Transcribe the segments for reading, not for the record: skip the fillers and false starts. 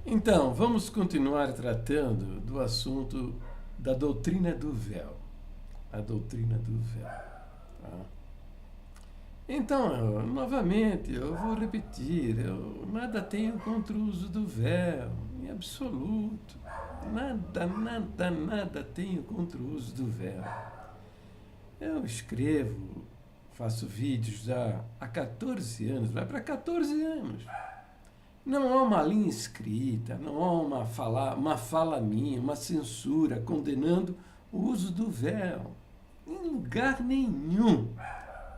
Então, vamos continuar tratando do assunto da doutrina do véu. A doutrina do véu. Tá? Então, novamente, eu vou repetir, eu nada tenho contra o uso do véu, em absoluto. Nada tenho contra o uso do véu. Eu escrevo, faço vídeos já há 14 anos, vai para 14 anos. Não há uma linha escrita, não há uma fala minha, uma censura condenando o uso do véu. Em lugar nenhum.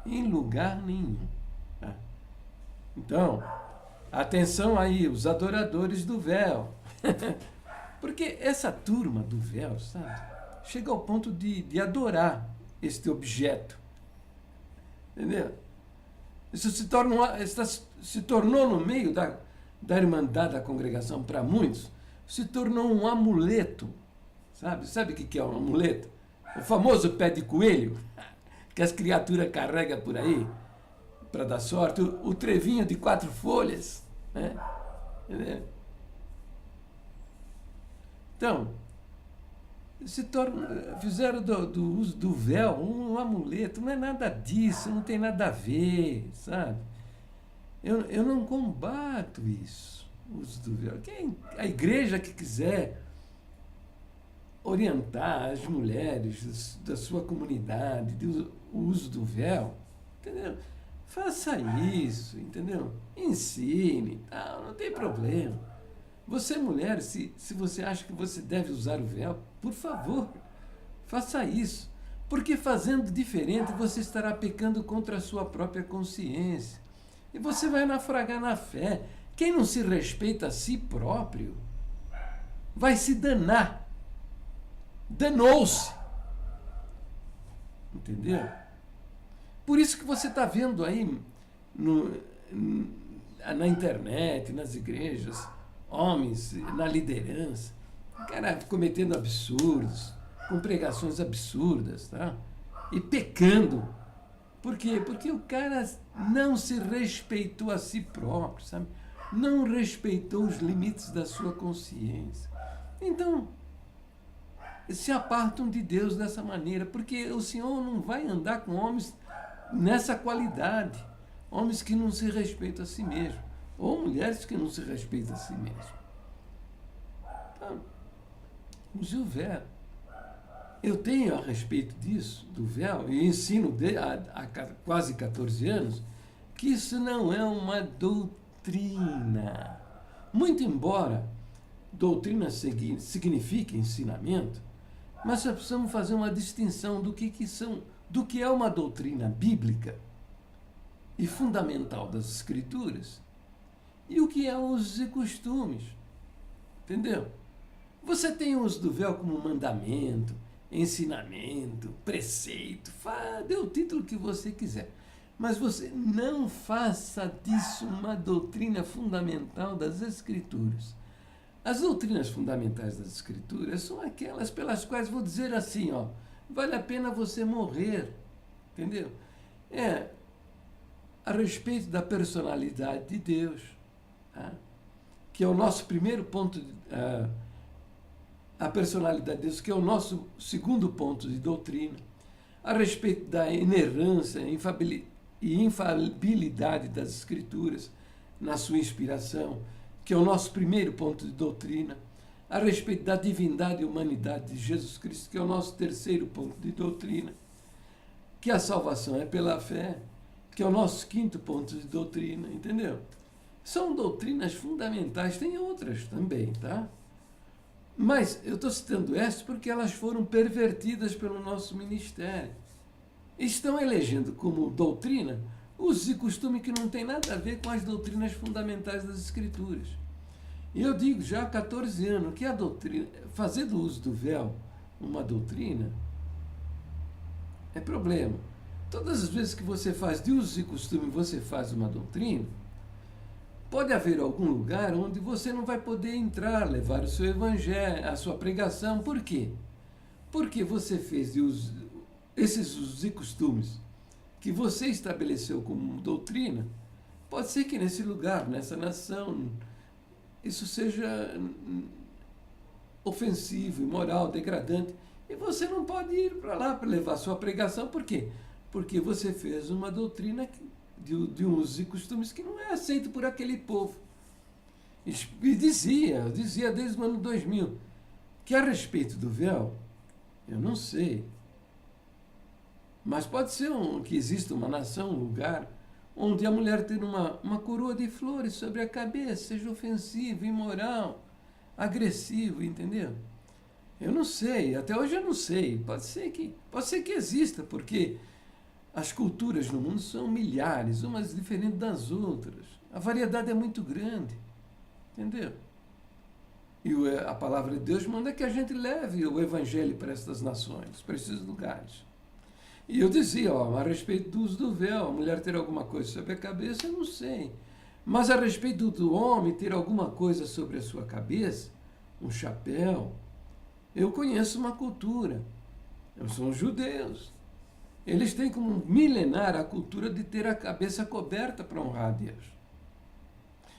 Em lugar nenhum. Tá? Então, atenção aí, os adoradores do véu. Porque essa turma do véu, sabe, chega ao ponto de adorar este objeto. Entendeu? Isso se tornou no meio da irmandade da congregação, para muitos, se tornou um amuleto. Sabe o que é um amuleto? O famoso pé de coelho, que as criaturas carregam por aí, para dar sorte. O trevinho de 4 folhas. Né? Entendeu? Então, fizeram do uso do véu um amuleto. Não é nada disso, não tem nada a ver, sabe? Eu não combato isso, o uso do véu. A igreja que quiser orientar as mulheres da sua comunidade do uso do véu, entendeu? Faça isso, entendeu? Ensine, tal, não tem problema. Você, mulher, se você acha que você deve usar o véu, por favor, faça isso. Porque fazendo diferente, você estará pecando contra a sua própria consciência. E você vai naufragar na fé. Quem não se respeita a si próprio vai se danar. Danou-se. Entendeu? Por isso que você está vendo aí na internet, nas igrejas, homens na liderança, cara cometendo absurdos, com pregações absurdas, tá? E pecando. Por quê? Porque o cara não se respeitou a si próprio, sabe? Não respeitou os limites da sua consciência. Então, se apartam de Deus dessa maneira, porque o Senhor não vai andar com homens nessa qualidade. Homens que não se respeitam a si mesmo. Ou mulheres que não se respeitam a si mesmo. Então, use o véu. Eu tenho a respeito disso, do véu, e ensino há quase 14 anos, que isso não é uma doutrina. Muito embora doutrina signifique ensinamento, mas nós precisamos fazer uma distinção do que é uma doutrina bíblica e fundamental das Escrituras e o que é usos e costumes. Entendeu? Você tem o uso do véu como mandamento, ensinamento, preceito, dê o título que você quiser. Mas você não faça disso uma doutrina fundamental das Escrituras. As doutrinas fundamentais das Escrituras são aquelas pelas quais vou dizer assim, ó, vale a pena você morrer, entendeu? A respeito da personalidade de Deus, tá? Que é o nosso primeiro ponto, a personalidade de Deus, que é o nosso segundo ponto de doutrina, a respeito da inerrância e infalibilidade das Escrituras na sua inspiração, que é o nosso primeiro ponto de doutrina, a respeito da divindade e humanidade de Jesus Cristo, que é o nosso terceiro ponto de doutrina, que a salvação é pela fé, que é o nosso quinto ponto de doutrina, entendeu? São doutrinas fundamentais, tem outras também, tá? Mas eu estou citando essas porque elas foram pervertidas pelo nosso ministério. Estão elegendo como doutrina usos e costumes que não tem nada a ver com as doutrinas fundamentais das Escrituras. E eu digo já há 14 anos que a doutrina, fazer do uso do véu uma doutrina é problema. Todas as vezes que você faz de usos e costumes, você faz uma doutrina, pode haver algum lugar onde você não vai poder entrar, levar o seu evangelho, a sua pregação. Por quê? Porque você fez esses usos e costumes que você estabeleceu como doutrina. Pode ser que nesse lugar, nessa nação, isso seja ofensivo, imoral, degradante. E você não pode ir para lá para levar sua pregação. Por quê? Porque você fez uma doutrina de usos e costumes que não é aceito por aquele povo. E dizia desde o ano 2000, que a respeito do véu, eu não sei, mas pode ser que exista uma nação, um lugar, onde a mulher ter uma coroa de flores sobre a cabeça seja ofensivo, imoral, agressivo, entendeu? Eu não sei, até hoje eu não sei. Pode ser que exista, porque as culturas no mundo são milhares, umas diferentes das outras. A variedade é muito grande, entendeu? E a palavra de Deus manda que a gente leve o evangelho para essas nações, para esses lugares. E eu dizia, a respeito do uso do véu, a mulher ter alguma coisa sobre a cabeça, eu não sei. Mas a respeito do homem ter alguma coisa sobre a sua cabeça, um chapéu, eu conheço uma cultura. São os judeus. Eles têm como milenar a cultura de ter a cabeça coberta para honrar a Deus.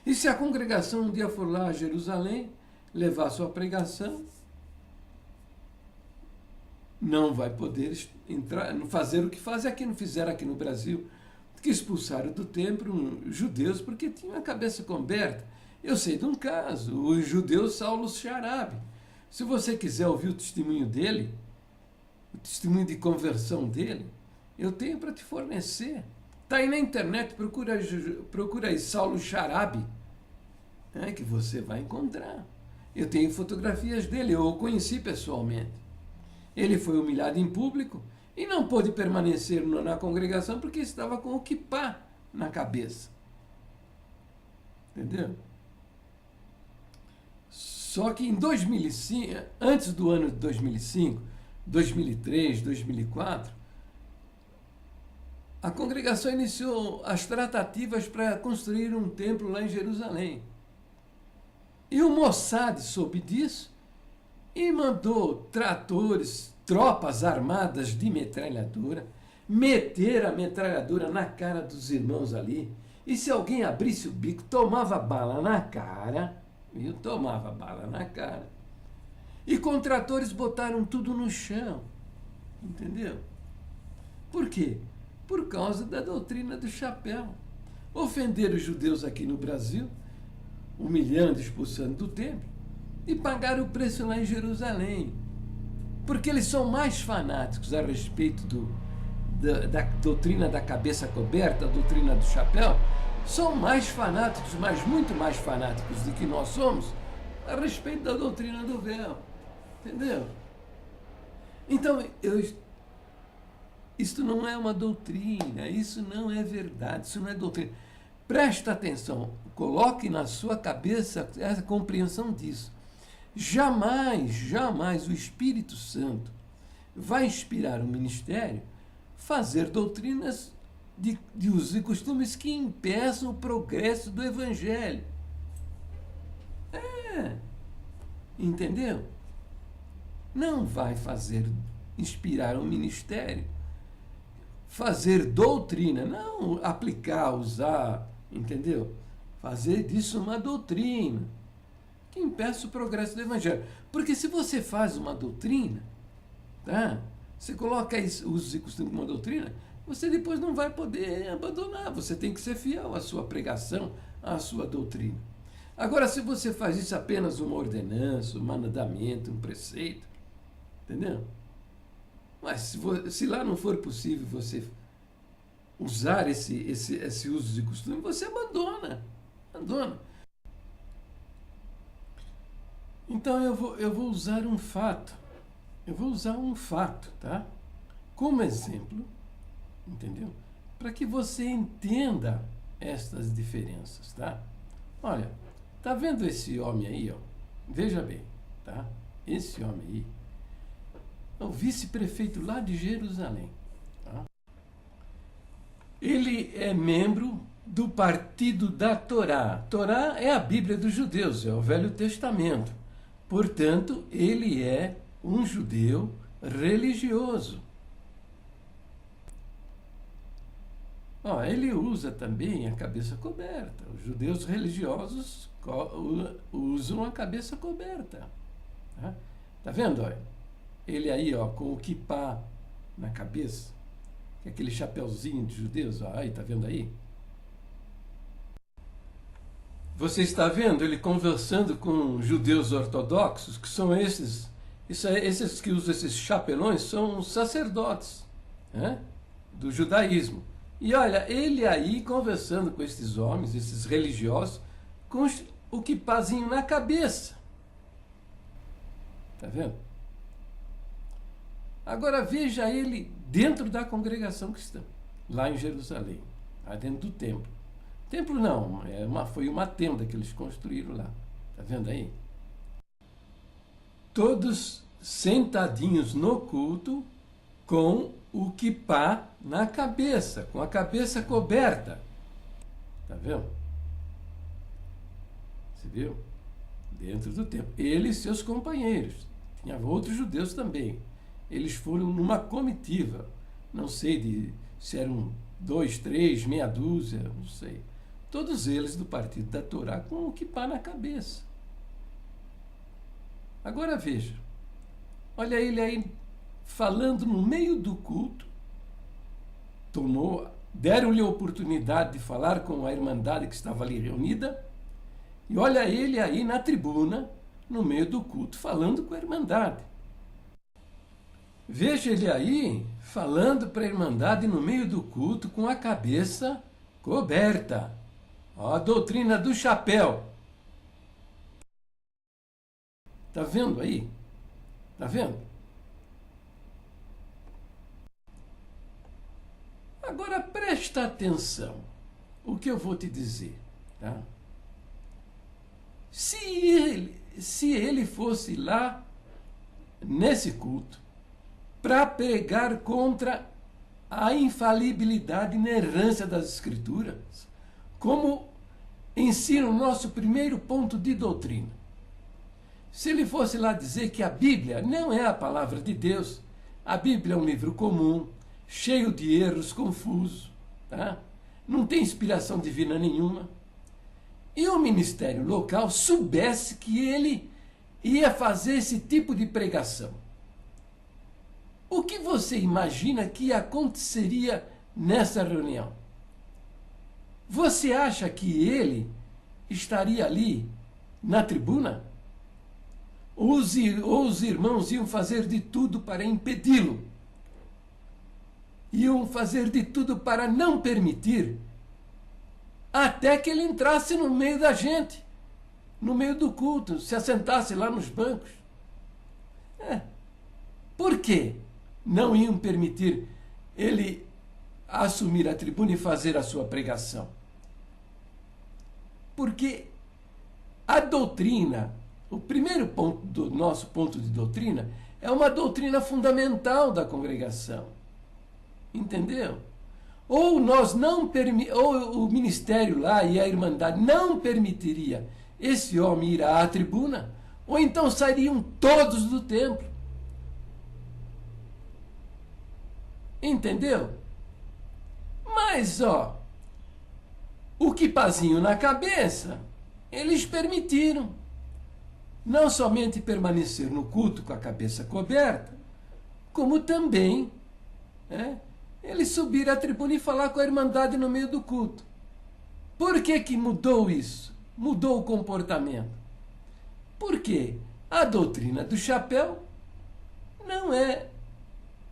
E se a congregação um dia for lá a Jerusalém, levar sua pregação, não vai poder entrar, fazer o que fizeram aqui no Brasil, que expulsaram do templo os judeus porque tinham a cabeça coberta. Eu sei de um caso, o judeu Saulo Sharabi. Se você quiser ouvir o testemunho dele, o testemunho de conversão dele, eu tenho para te fornecer. Está aí na internet, procura aí Saulo Sharabi, que você vai encontrar. Eu tenho fotografias dele, eu o conheci pessoalmente. Ele foi humilhado em público e não pôde permanecer na congregação porque estava com o quipá na cabeça. Entendeu? Só que em 2005, antes do ano de 2005, 2003, 2004, a congregação iniciou as tratativas para construir um templo lá em Jerusalém. E o Mossad soube disso e mandou tratores, tropas armadas de metralhadora, meter a metralhadora na cara dos irmãos ali. E se alguém abrisse o bico, tomava bala na cara, viu? Tomava bala na cara. E com tratores botaram tudo no chão, entendeu? Por quê? Por causa da doutrina do chapéu. Ofenderam os judeus aqui no Brasil, humilhando, expulsando do templo, e pagaram o preço lá em Jerusalém. Porque eles são mais fanáticos a respeito da doutrina da cabeça coberta, a doutrina do chapéu, são mais fanáticos, mas muito mais fanáticos do que nós somos, a respeito da doutrina do véu. Entendeu? Então, isto não é uma doutrina, isso não é verdade, isso não é doutrina. Presta atenção, coloque na sua cabeça essa compreensão disso. Jamais, jamais o Espírito Santo vai inspirar o ministério fazer doutrinas de usos e costumes que impeçam o progresso do Evangelho. Entendeu? Não vai inspirar o ministério fazer doutrina, não aplicar, usar, entendeu? Fazer disso uma doutrina que impeça o progresso do Evangelho. Porque se você faz uma doutrina, tá? Você coloca usos e costumes como uma doutrina, você depois não vai poder abandonar. Você tem que ser fiel à sua pregação, à sua doutrina. Agora, se você faz isso apenas uma ordenança, um mandamento, um preceito, entendeu? Mas se lá não for possível você usar esse uso e costume, você abandona. Abandona. Então eu vou usar um fato. Eu vou usar um fato, tá? Como exemplo, entendeu? Para que você entenda estas diferenças, tá? Olha, tá vendo esse homem aí, ó? Veja bem, tá? Esse homem aí é o vice-prefeito lá de Jerusalém, tá? Ele é membro do partido da Torá. Torá é a Bíblia dos judeus, é o Velho Testamento. Portanto, ele é um judeu religioso. Ele usa também a cabeça coberta. Os judeus religiosos usam a cabeça coberta. Tá vendo? Olha? Ele aí, ó, com o kippá na cabeça, aquele chapeuzinho de judeus, ó, aí, tá vendo aí? Você está vendo ele conversando com judeus ortodoxos, que são esses que usam esses chapelões, são sacerdotes, né, do judaísmo. E olha, ele aí conversando com esses homens, esses religiosos, com o quipázinho na cabeça. Tá vendo? Agora veja ele dentro da congregação cristã, lá em Jerusalém, lá dentro do templo. Templo não, foi uma tenda que eles construíram lá. Tá vendo aí? Todos sentadinhos no culto com o kippá na cabeça, com a cabeça coberta. Tá vendo? Você viu? Dentro do templo. Ele e seus companheiros. Tinha outros judeus também. Eles foram numa comitiva. Não sei se eram 2, 3, meia dúzia, não sei. Todos eles do partido da Torá com o kippá na cabeça. Agora veja. Olha ele aí falando no meio do culto. Deram-lhe a oportunidade de falar com a irmandade que estava ali reunida. E olha ele aí na tribuna, no meio do culto, falando com a irmandade. Veja ele aí falando para a irmandade no meio do culto com a cabeça coberta. Ó, a doutrina do chapéu. Tá vendo aí? Tá vendo? Agora presta atenção o que eu vou te dizer, tá? Se ele fosse lá nesse culto para pregar contra a infalibilidade e inerrância das Escrituras, como ensina o nosso primeiro ponto de doutrina. Se ele fosse lá dizer que a Bíblia não é a palavra de Deus, a Bíblia é um livro comum, cheio de erros, confuso, tá? Não tem inspiração divina nenhuma, e o ministério local soubesse que ele ia fazer esse tipo de pregação, o que você imagina que aconteceria nessa reunião? Você acha que ele estaria ali na tribuna? Ou os irmãos iam fazer de tudo para impedi-lo? Iam fazer de tudo para não permitir até que ele entrasse no meio da gente, no meio do culto, se assentasse lá nos bancos. Por quê? Não iam permitir ele assumir a tribuna e fazer a sua pregação. Porque a doutrina, o primeiro ponto do nosso ponto de doutrina, é uma doutrina fundamental da congregação. Entendeu? Ou ou o ministério lá e a irmandade não permitiria esse homem ir à tribuna, ou então sairiam todos do templo. Entendeu? Mas, ó, o quipázinho na cabeça, eles permitiram. Não somente permanecer no culto com a cabeça coberta, como também ele subir à tribuna e falar com a irmandade no meio do culto. Por que mudou isso? Mudou o comportamento. Porque a doutrina do chapéu não é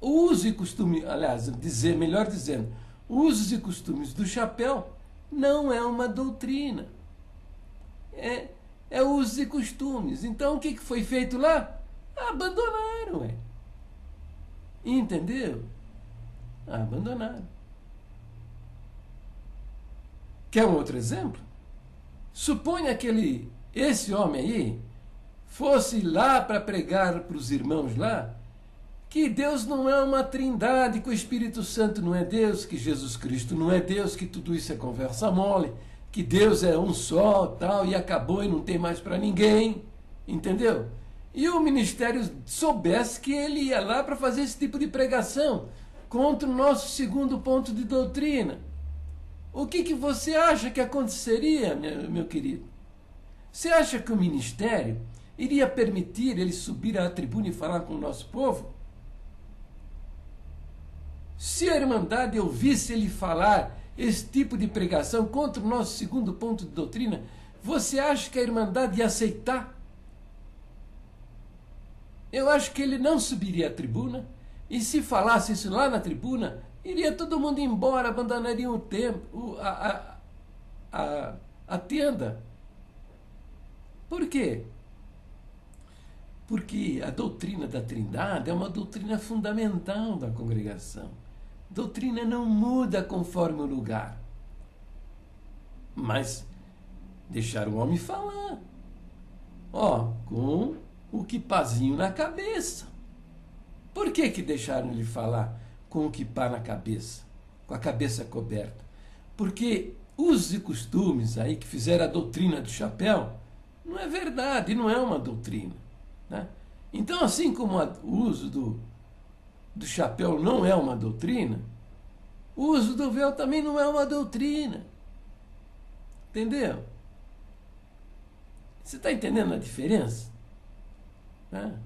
o uso e costume, aliás, melhor dizendo, usos e costumes do chapéu não é uma doutrina. É usos e costumes. Então o que foi feito lá? Abandonaram, Entendeu? Abandonaram. Quer um outro exemplo? Suponha que esse homem aí fosse lá para pregar para os irmãos lá que Deus não é uma trindade, que o Espírito Santo não é Deus, que Jesus Cristo não é Deus, que tudo isso é conversa mole, que Deus é um só, tal, e acabou e não tem mais para ninguém, entendeu? E o ministério soubesse que ele ia lá para fazer esse tipo de pregação contra o nosso segundo ponto de doutrina. O que você acha que aconteceria, meu querido? Você acha que o ministério iria permitir ele subir à tribuna e falar com o nosso povo? Se a Irmandade ouvisse ele falar esse tipo de pregação contra o nosso segundo ponto de doutrina, você acha que a Irmandade ia aceitar? Eu acho que ele não subiria à tribuna, e se falasse isso lá na tribuna, iria todo mundo embora, abandonaria o templo, a tenda. Por quê? Porque a doutrina da Trindade é uma doutrina fundamental da congregação. Doutrina não muda conforme o lugar. Mas deixar o homem falar. Com o quipazinho na cabeça. Por que deixaram ele falar com o quipá na cabeça? Com a cabeça coberta? Porque usos e costumes aí que fizeram a doutrina do chapéu não é verdade, não é uma doutrina. Né? Então, assim como o uso do chapéu não é uma doutrina, o uso do véu também não é uma doutrina. Entendeu? Você está entendendo a diferença? Né?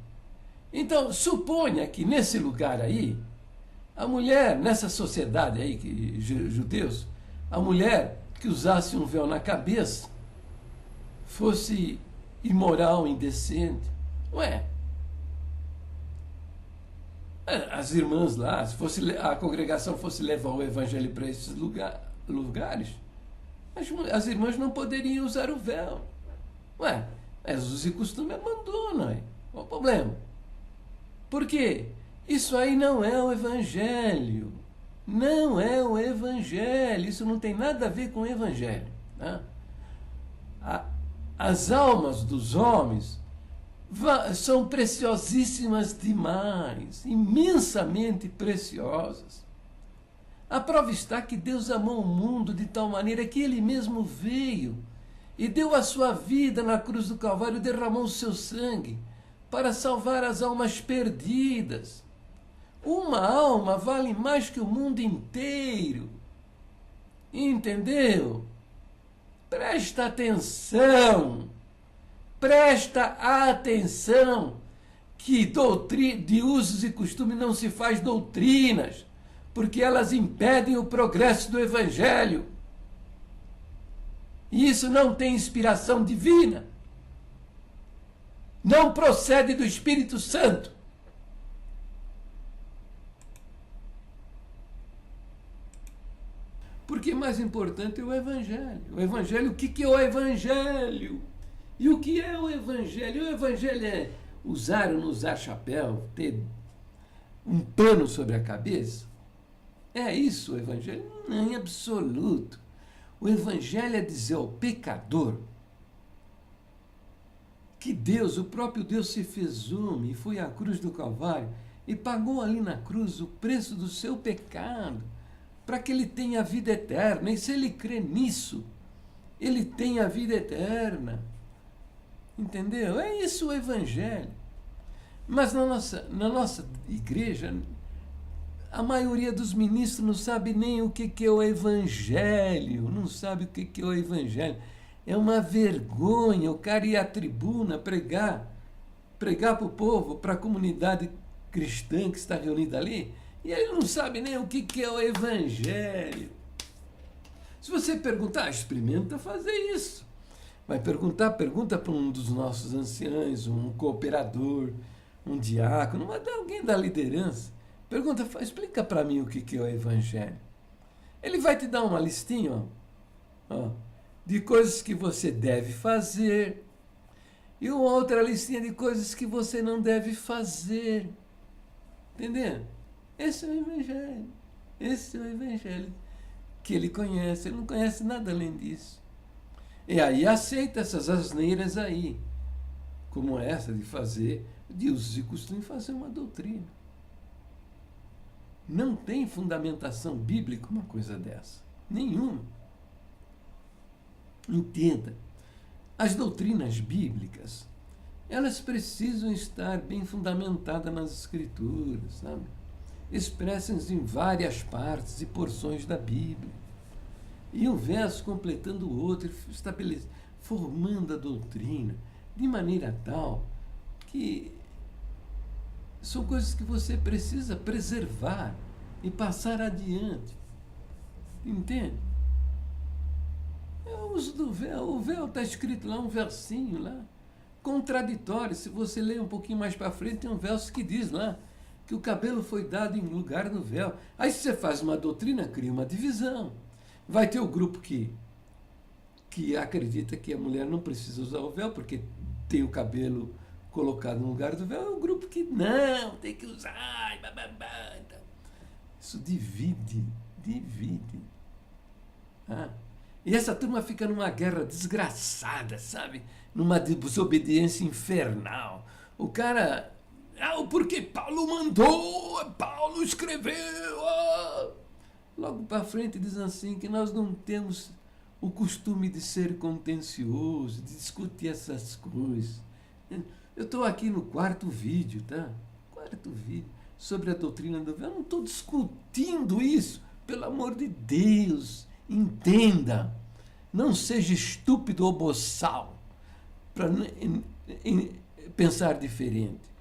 Então, suponha que nesse lugar aí, a mulher, nessa sociedade aí, judeus, a mulher que usasse um véu na cabeça fosse imoral, indecente. As irmãs lá, se fosse, a congregação fosse levar o evangelho para esses lugares, as irmãs não poderiam usar o véu. Mas os costumes abandonam. Qual o problema? Por quê? Isso aí não é o evangelho. Não é o evangelho. Isso não tem nada a ver com o evangelho. Né? As almas dos homens são preciosíssimas demais, imensamente preciosas. A prova está que Deus amou o mundo de tal maneira que Ele mesmo veio e deu a sua vida na cruz do Calvário, derramou o seu sangue para salvar as almas perdidas. Uma alma vale mais que o mundo inteiro. Entendeu? Presta atenção. Presta atenção que de usos e costumes não se faz doutrinas, porque elas impedem o progresso do Evangelho. E isso não tem inspiração divina. Não procede do Espírito Santo. Porque mais importante é o Evangelho. O Evangelho, o que é o Evangelho? E o que é o Evangelho? O Evangelho é usar ou não usar chapéu, ter um pano sobre a cabeça? É isso o Evangelho? Não, em absoluto. O Evangelho é dizer ao pecador que Deus, o próprio Deus, se fez homem e foi à cruz do Calvário e pagou ali na cruz o preço do seu pecado para que ele tenha a vida eterna. E se ele crê nisso, ele tem a vida eterna. Entendeu? É isso o Evangelho. Mas na nossa igreja, a maioria dos ministros não sabe nem o que é o Evangelho. Não sabe o que é o Evangelho. É uma vergonha o cara ir à tribuna pregar para o povo, para a comunidade cristã que está reunida ali, e ele não sabe nem o que é o Evangelho. Se você perguntar, experimenta fazer isso. Vai pergunta para um dos nossos anciãos, um cooperador, um diácono, alguém da liderança. Pergunta, explica para mim o que é o Evangelho. Ele vai te dar uma listinha, de coisas que você deve fazer e uma outra listinha de coisas que você não deve fazer. Entendeu? Esse é o Evangelho. Esse é o Evangelho que ele conhece. Ele não conhece nada além disso. E aí aceita essas asneiras aí, como essa de usos e costumes, fazer uma doutrina. Não tem fundamentação bíblica uma coisa dessa. Nenhuma. Entenda. As doutrinas bíblicas, elas precisam estar bem fundamentadas nas Escrituras, sabe? Expressas em várias partes e porções da Bíblia. E um verso completando o outro, formando a doutrina de maneira tal que são coisas que você precisa preservar e passar adiante. Entende? É o uso do véu. O véu está escrito lá, um versinho lá, contraditório. Se você ler um pouquinho mais para frente, tem um verso que diz lá que o cabelo foi dado em lugar no véu. Aí se você faz uma doutrina, cria uma divisão. Vai ter o grupo que acredita que a mulher não precisa usar o véu porque tem o cabelo colocado no lugar do véu. É o grupo que não, tem que usar. Bababá, então. Isso divide. Ah. E essa turma fica numa guerra desgraçada, sabe? Numa desobediência infernal. O cara... porque Paulo mandou, Paulo escreveu. Logo para frente diz assim que nós não temos o costume de ser contencioso, de discutir essas coisas. Eu estou aqui no quarto vídeo, tá? Quarto vídeo sobre a doutrina do véu. Eu não estou discutindo isso. Pelo amor de Deus, entenda. Não seja estúpido ou boçal para pensar diferente.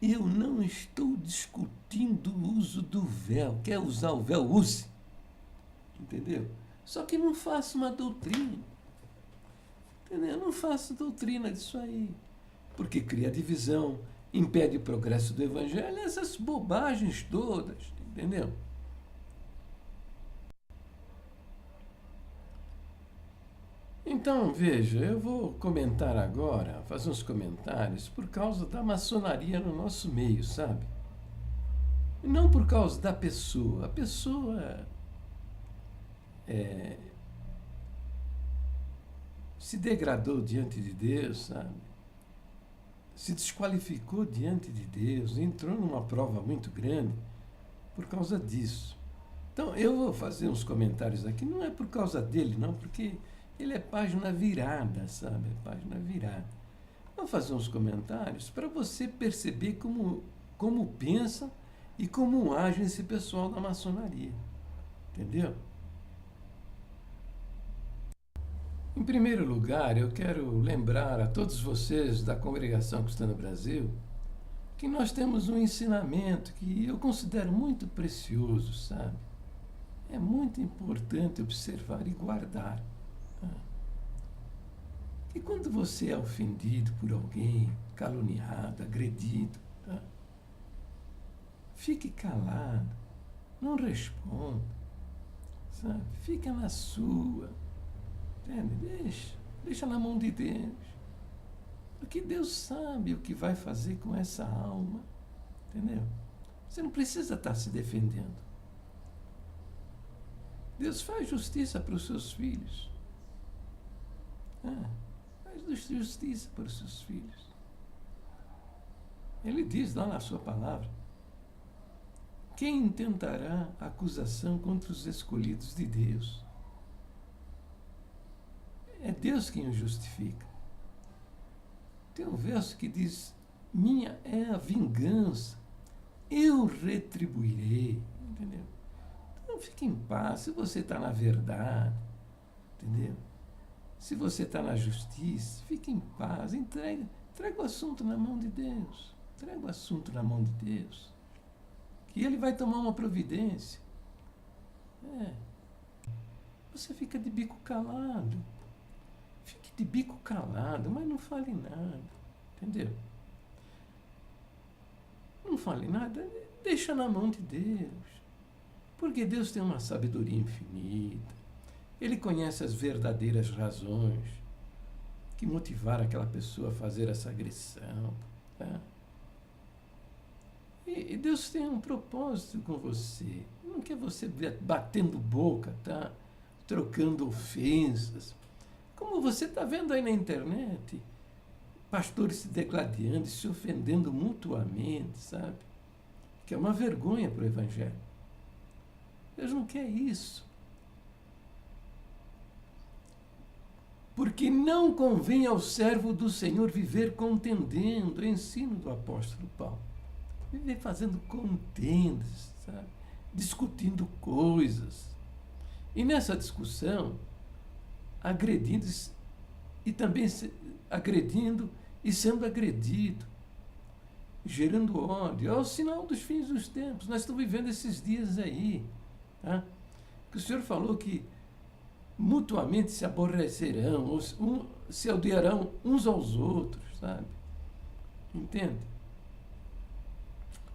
Eu não estou discutindo o uso do véu. Quer usar o véu? Use. Entendeu? Só que não faça uma doutrina. Entendeu? Eu não faço doutrina disso aí. Porque cria divisão, impede o progresso do evangelho, essas bobagens todas. Entendeu? Então, veja, eu vou comentar agora, fazer uns comentários por causa da maçonaria no nosso meio, sabe? E não por causa da pessoa. A pessoa se degradou diante de Deus, sabe? Se desqualificou diante de Deus, entrou numa prova muito grande por causa disso. Então, eu vou fazer uns comentários aqui, não é por causa dele, não, porque ele é página virada, sabe? É página virada. Vou fazer uns comentários para você perceber como pensa e como age esse pessoal da maçonaria. Entendeu? Em primeiro lugar, eu quero lembrar a todos vocês da Congregação Cristã no Brasil que nós temos um ensinamento que eu considero muito precioso, sabe? É muito importante observar e guardar. E quando você é ofendido por alguém, caluniado, agredido, tá? Fique calado, não responda, sabe? Fica na sua, entende? Deixa na mão de Deus, porque Deus sabe o que vai fazer com essa alma, entendeu? Você não precisa estar se defendendo. Deus faz justiça para os seus filhos. Faz justiça para os seus filhos. Ele diz lá na sua palavra: quem intentará acusação contra os escolhidos de Deus? É Deus quem os justifica. Tem um verso que diz: minha é a vingança, eu retribuirei. Entendeu? Então fique em paz, se você está na verdade, entendeu? Se você está na justiça, fique em paz, entrega o assunto na mão de Deus. Entrega o assunto na mão de Deus. Que Ele vai tomar uma providência. Você fica de bico calado. Fique de bico calado, mas não fale nada. Entendeu? Não fale nada, deixa na mão de Deus. Porque Deus tem uma sabedoria infinita. Ele conhece as verdadeiras razões que motivaram aquela pessoa a fazer essa agressão. Tá? E Deus tem um propósito com você. Não quer você batendo boca, tá? Trocando ofensas. Como você está vendo aí na internet, pastores se degladiando, se ofendendo mutuamente, sabe? Que é uma vergonha para o Evangelho. Deus não quer isso. Porque não convém ao servo do Senhor viver contendendo, é ensino do apóstolo Paulo. Viver fazendo contendas, sabe? Discutindo coisas. E nessa discussão, agredindo e também agredindo e sendo agredido, gerando ódio. É o sinal dos fins dos tempos. Nós estamos vivendo esses dias aí. Tá? Que o Senhor falou que mutuamente se aborrecerão, se odiarão uns aos outros, sabe? Entende?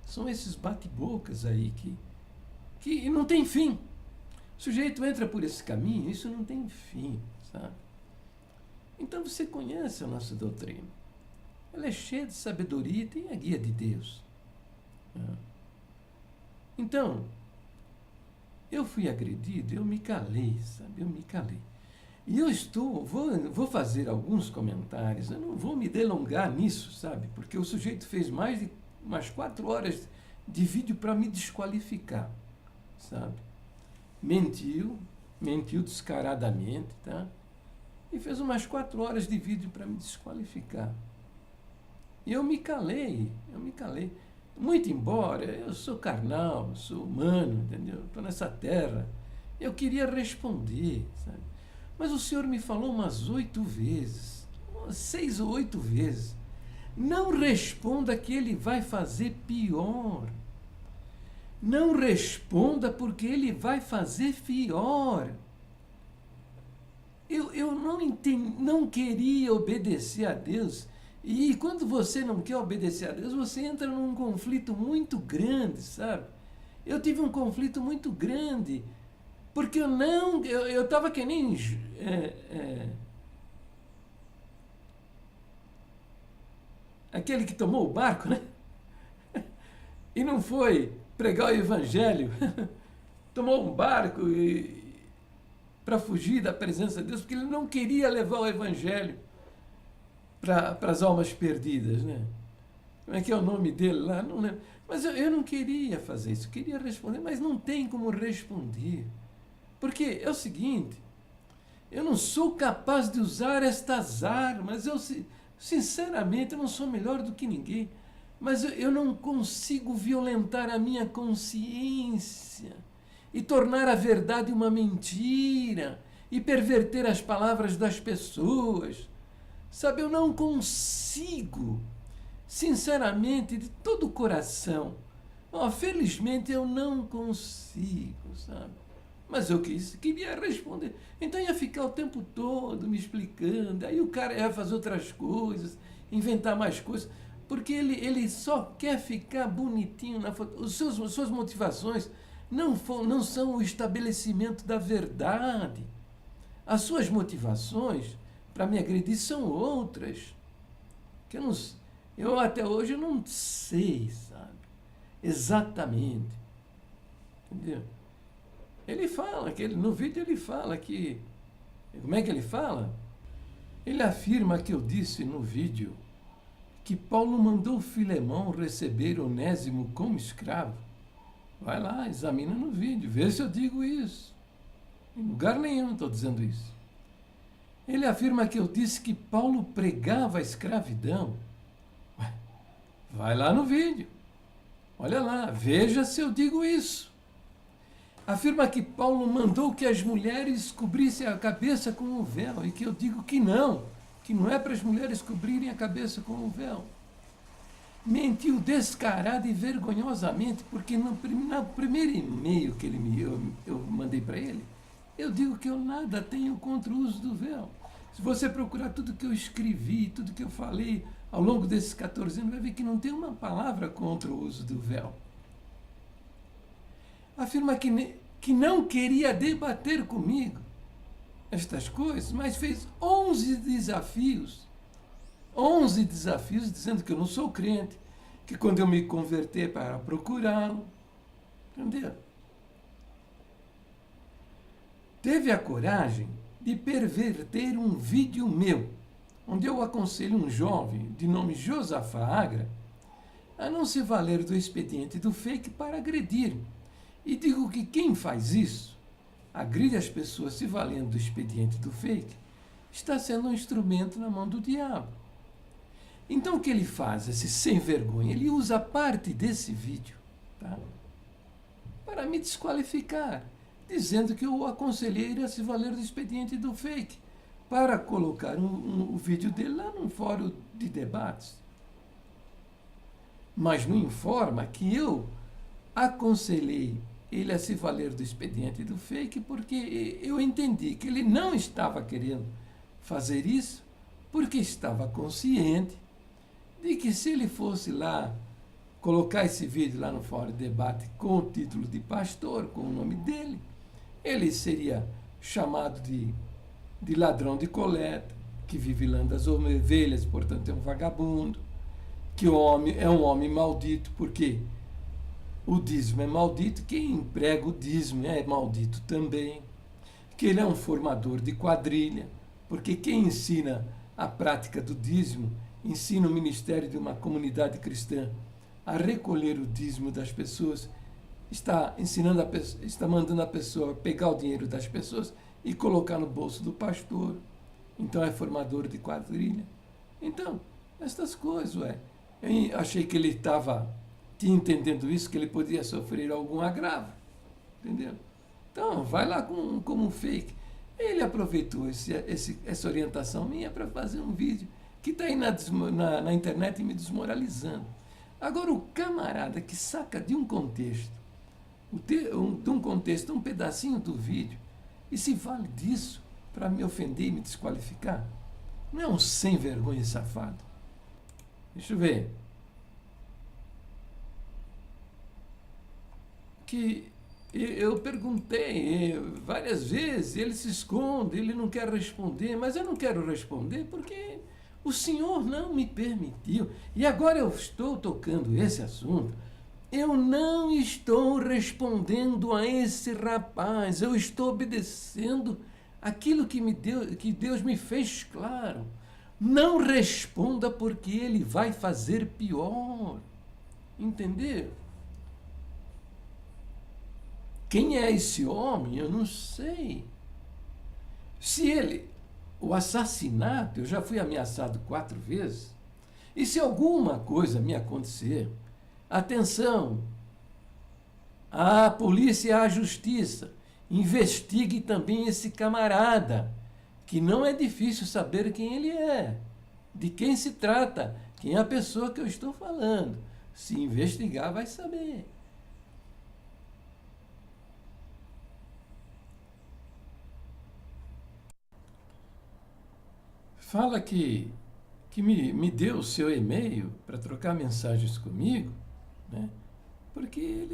São esses bate-bocas aí que não tem fim. O sujeito entra por esse caminho, isso não tem fim, sabe? Então você conhece a nossa doutrina. Ela é cheia de sabedoria e tem a guia de Deus. Então, eu fui agredido, eu me calei, sabe? Eu me calei. E eu vou fazer alguns comentários, eu não vou me delongar nisso, sabe? Porque o sujeito fez mais de umas 4 horas de vídeo para me desqualificar, sabe? Mentiu descaradamente, tá? E fez umas 4 horas de vídeo para me desqualificar. E eu me calei. Muito embora eu sou carnal, sou humano, entendeu? Estou nessa terra. Eu queria responder, sabe? Mas o Senhor me falou umas 8 vezes, 6 ou 8 vezes. Não responda que ele vai fazer pior. Não responda porque ele vai fazer pior. Eu não queria obedecer a Deus. E quando você não quer obedecer a Deus, você entra num conflito muito grande, sabe? Eu tive um conflito muito grande, porque eu estava que nem aquele que tomou o barco, né? E não foi pregar o evangelho, tomou um barco para fugir da presença de Deus, porque ele não queria levar o evangelho para as almas perdidas, né? Como é que é o nome dele lá? Não lembro. Mas eu não queria fazer isso, eu queria responder, mas não tem como responder. Porque é o seguinte, eu não sou capaz de usar estas armas, sinceramente, eu não sou melhor do que ninguém, mas eu não consigo violentar a minha consciência e tornar a verdade uma mentira e perverter as palavras das pessoas. Sabe, eu não consigo, sinceramente, de todo o coração. Felizmente eu não consigo, sabe? Mas eu queria responder. Então ia ficar o tempo todo me explicando, aí o cara ia fazer outras coisas, inventar mais coisas, porque ele só quer ficar bonitinho na foto. Suas motivações não são o estabelecimento da verdade. As suas motivações para me agredir são outras, que eu até hoje eu não sei, sabe, exatamente, entendeu? Ele fala, no vídeo ele fala que, como é que ele fala? Ele afirma que eu disse no vídeo que Paulo mandou Filemão receber Onésimo como escravo. Vai lá, examina no vídeo, vê se eu digo isso. Em lugar nenhum estou dizendo isso. Ele afirma que eu disse que Paulo pregava a escravidão. Vai lá no vídeo. Olha lá, veja se eu digo isso. Afirma que Paulo mandou que as mulheres cobrissem a cabeça com o véu, e que eu digo que não é para as mulheres cobrirem a cabeça com o véu. Mentiu descarada e vergonhosamente, porque no primeiro e-mail que eu mandei para ele, eu digo que eu nada tenho contra o uso do véu. Se você procurar tudo que eu escrevi, tudo que eu falei ao longo desses 14 anos, vai ver que não tem uma palavra contra o uso do véu. Afirma que não queria debater comigo estas coisas, mas fez 11 desafios dizendo que eu não sou crente, que quando eu me converter para procurá-lo, entendeu? Teve a coragem de perverter um vídeo meu, onde eu aconselho um jovem de nome Josafá Agra a não se valer do expediente do fake para agredir. E digo que quem faz isso, agride as pessoas se valendo do expediente do fake, está sendo um instrumento na mão do diabo. Então o que ele faz, esse sem vergonha? Ele usa parte desse vídeo, tá, para me desqualificar, dizendo que eu o aconselhei a se valer do expediente do fake. para colocar o vídeo dele lá num fórum de debates. Mas não informa que eu aconselhei ele a se valer do expediente do fake porque eu entendi que ele não estava querendo fazer isso porque estava consciente de que se ele fosse lá colocar esse vídeo lá no fórum de debate com o título de pastor, com o nome dele, ele seria chamado de ladrão de coleta, que vive lando as ovelhas, portanto é um vagabundo, que o homem é um homem maldito, porque o dízimo é maldito, quem emprega o dízimo é maldito também, que ele é um formador de quadrilha, porque quem ensina a prática do dízimo, ensina o ministério de uma comunidade cristã a recolher o dízimo das pessoas, está ensinando está mandando a pessoa pegar o dinheiro das pessoas e colocar no bolso do pastor. Então é formador de quadrilha. Então, estas coisas, eu achei que ele tinha entendendo isso, que ele podia sofrer algum agravo. Entendeu? Então, vai lá como um fake. Ele aproveitou essa orientação minha para fazer um vídeo que está aí na internet me desmoralizando. Agora, o camarada que saca de um contexto, um pedacinho do vídeo, e se vale disso para me ofender e me desqualificar, não é um sem vergonha safado? Deixa eu ver. Que eu perguntei várias vezes, ele se esconde, ele não quer responder, mas eu não quero responder porque o senhor não me permitiu. E agora eu estou tocando esse assunto. Eu não estou respondendo a esse rapaz, eu estou obedecendo aquilo que Deus me fez claro. Não responda porque ele vai fazer pior. Entendeu? Quem é esse homem? Eu não sei. O assassinato, eu já fui ameaçado 4 vezes, e se alguma coisa me acontecer, atenção, a polícia e a justiça, investigue também esse camarada, que não é difícil saber quem ele é, de quem se trata, quem é a pessoa que eu estou falando. Se investigar, vai saber. Fala que me deu o seu e-mail para trocar mensagens comigo, né? Porque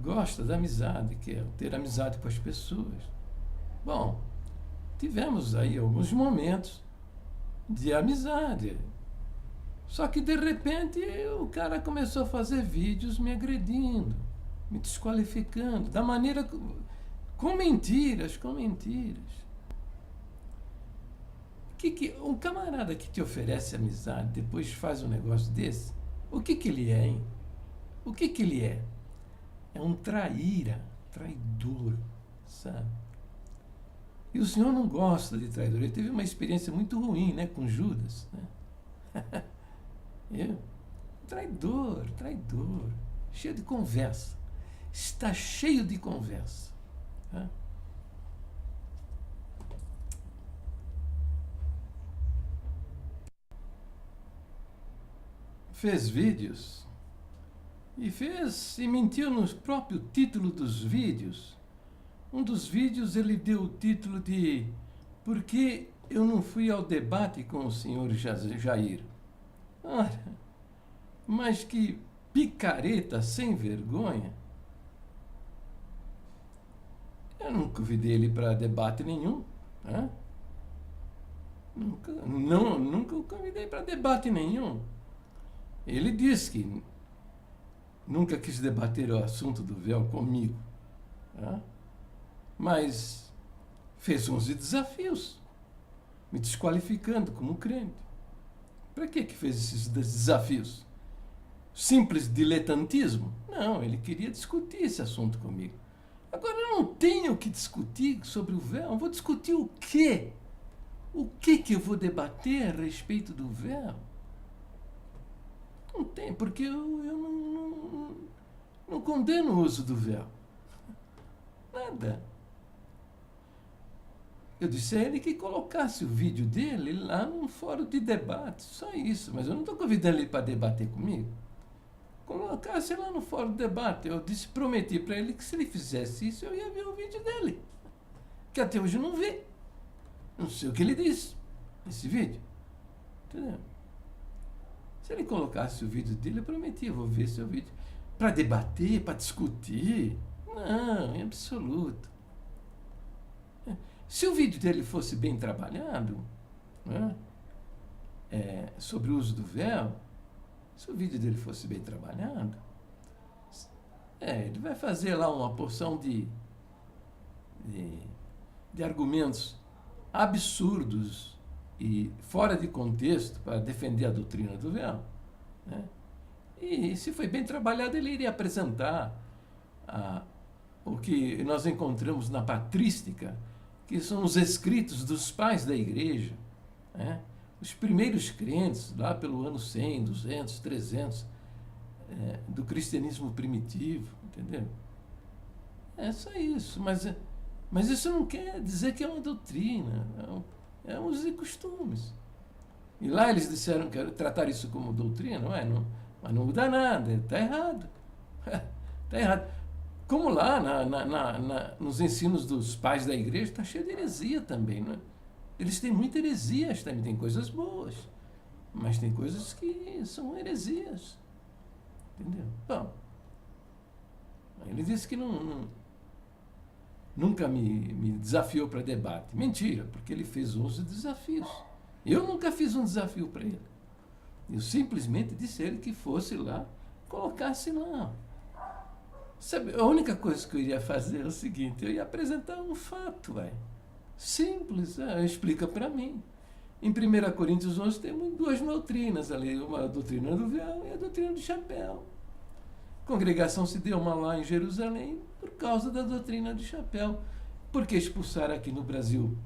gosta da amizade, quer ter amizade com as pessoas. Bom, tivemos aí alguns momentos de amizade. Só que de repente o cara começou a fazer vídeos me agredindo, me desqualificando, da maneira com mentiras, com mentiras. Um camarada que te oferece amizade, depois faz um negócio desse, o que ele é, hein? O que ele é? É um traidor, sabe? E o senhor não gosta de traidor. Ele teve uma experiência muito ruim, né, com Judas, né? Traidor, cheio de conversa. Está cheio de conversa. Né? Fez vídeos e mentiu no próprio título dos vídeos. Um dos vídeos ele deu o título de Por que eu não fui ao debate com o senhor Jair? Ora, mas que picareta sem vergonha. Eu não convidei ele para debate nenhum. Né? Nunca o convidei para debate nenhum. Ele disse que nunca quis debater o assunto do véu comigo. Né? Mas fez 11 desafios, me desqualificando como crente. Para que fez esses desafios? Simples diletantismo? Não, ele queria discutir esse assunto comigo. Agora eu não tenho que discutir sobre o véu. Eu vou discutir o quê? O que eu vou debater a respeito do véu? Não tem, porque eu não condeno o uso do véu. Nada. Eu disse a ele que colocasse o vídeo dele lá num fórum de debate, só isso, mas eu não estou convidando ele para debater comigo. Colocasse lá no fórum de debate. Eu disse, prometi para ele que se ele fizesse isso, eu ia ver o vídeo dele. Que até hoje eu não vi. Não sei o que ele disse nesse vídeo. Entendeu? Se ele colocasse o vídeo dele, eu prometi, eu vou ver seu vídeo. Para debater, para discutir. Não, em absoluto. Se o vídeo dele fosse bem trabalhado, né, sobre o uso do véu, se o vídeo dele fosse bem trabalhado, ele vai fazer lá uma porção de argumentos absurdos e fora de contexto para defender a doutrina do véu, né? E se foi bem trabalhado, ele iria apresentar o que nós encontramos na patrística, que são os escritos dos pais da igreja, né? Os primeiros crentes, lá pelo ano 100, 200, 300, do cristianismo primitivo, entendeu? É só isso, mas isso não quer dizer que é uma doutrina, é usos e costumes. E lá eles disseram que tratar isso como doutrina, mas não muda nada, está errado. Está errado. Como lá nos ensinos dos pais da igreja, está cheio de heresia também, não é? Eles têm muita heresias também, tem coisas boas, mas tem coisas que são heresias. Entendeu? Bom, ele disse que nunca me desafiou para debate. Mentira, porque ele fez 11 desafios. Eu nunca fiz um desafio para ele. Eu simplesmente disse a ele que fosse lá, colocasse lá. Sabe, a única coisa que eu iria fazer é o seguinte, eu ia apresentar um fato, vai. Simples, explica para mim. Em 1 Coríntios 11 temos duas doutrinas ali, uma doutrina do véu e a doutrina do chapéu. A congregação se deu uma lá em Jerusalém por causa da doutrina do chapéu. Porque expulsaram aqui no Brasil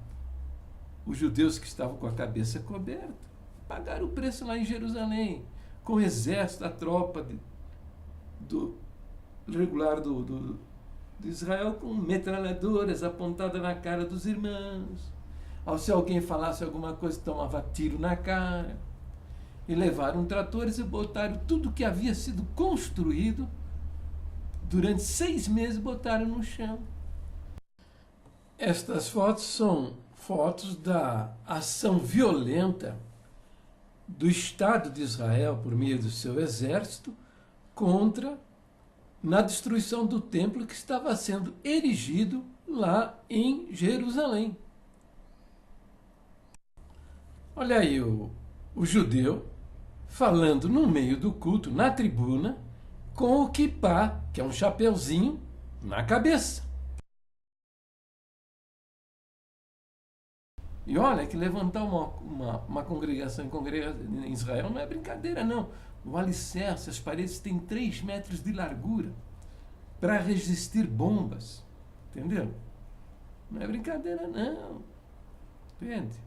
os judeus que estavam com a cabeça coberta? Pagaram o preço lá em Jerusalém, com o exército, a tropa regular de Israel, com metralhadoras apontadas na cara dos irmãos. Se alguém falasse alguma coisa, tomava tiro na cara. E levaram tratores e botaram tudo que havia sido construído durante 6 meses, botaram no chão. Estas fotos são fotos da ação violenta do Estado de Israel, por meio do seu exército, na destruição do templo que estava sendo erigido lá em Jerusalém. Olha aí o judeu falando no meio do culto, na tribuna, com o kippá, que é um chapeuzinho, na cabeça. E olha que levantar uma congregação em Israel não é brincadeira, não. O alicerce, as paredes têm 3 metros de largura para resistir bombas. Entendeu? Não é brincadeira, não. Entende?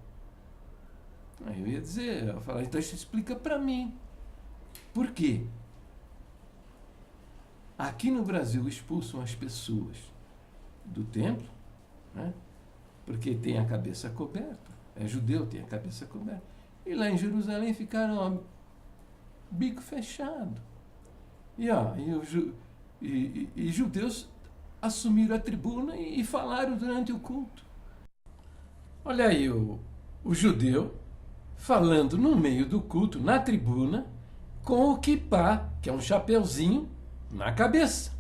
Aí eu ia dizer, eu falar, então isso explica para mim. Por quê? Aqui no Brasil expulsam as pessoas do templo, né? Porque tem a cabeça coberta. É judeu, tem a cabeça coberta. E lá em Jerusalém ficaram bico fechado. E judeus assumiram a tribuna e falaram durante o culto. Olha aí o judeu falando no meio do culto, na tribuna, com o kippá, que é um chapeuzinho, na cabeça.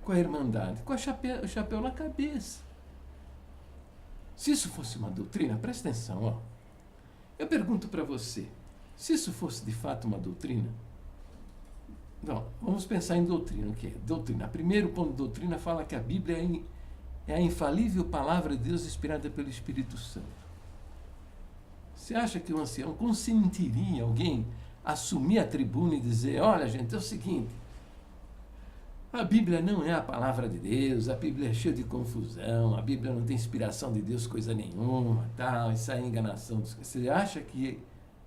Com a irmandade, com o chapéu na cabeça. Se isso fosse uma doutrina, presta atenção, ó. Eu pergunto para você, se isso fosse de fato uma doutrina, não, vamos pensar em doutrina. O que é? Doutrina. O primeiro ponto de doutrina fala que a Bíblia é a infalível palavra de Deus inspirada pelo Espírito Santo. Você acha que o ancião consentiria alguém assumir a tribuna e dizer, olha gente, é o seguinte, a Bíblia não é a palavra de Deus, a Bíblia é cheia de confusão, a Bíblia não tem inspiração de Deus coisa nenhuma, tal, isso é enganação. Você acha que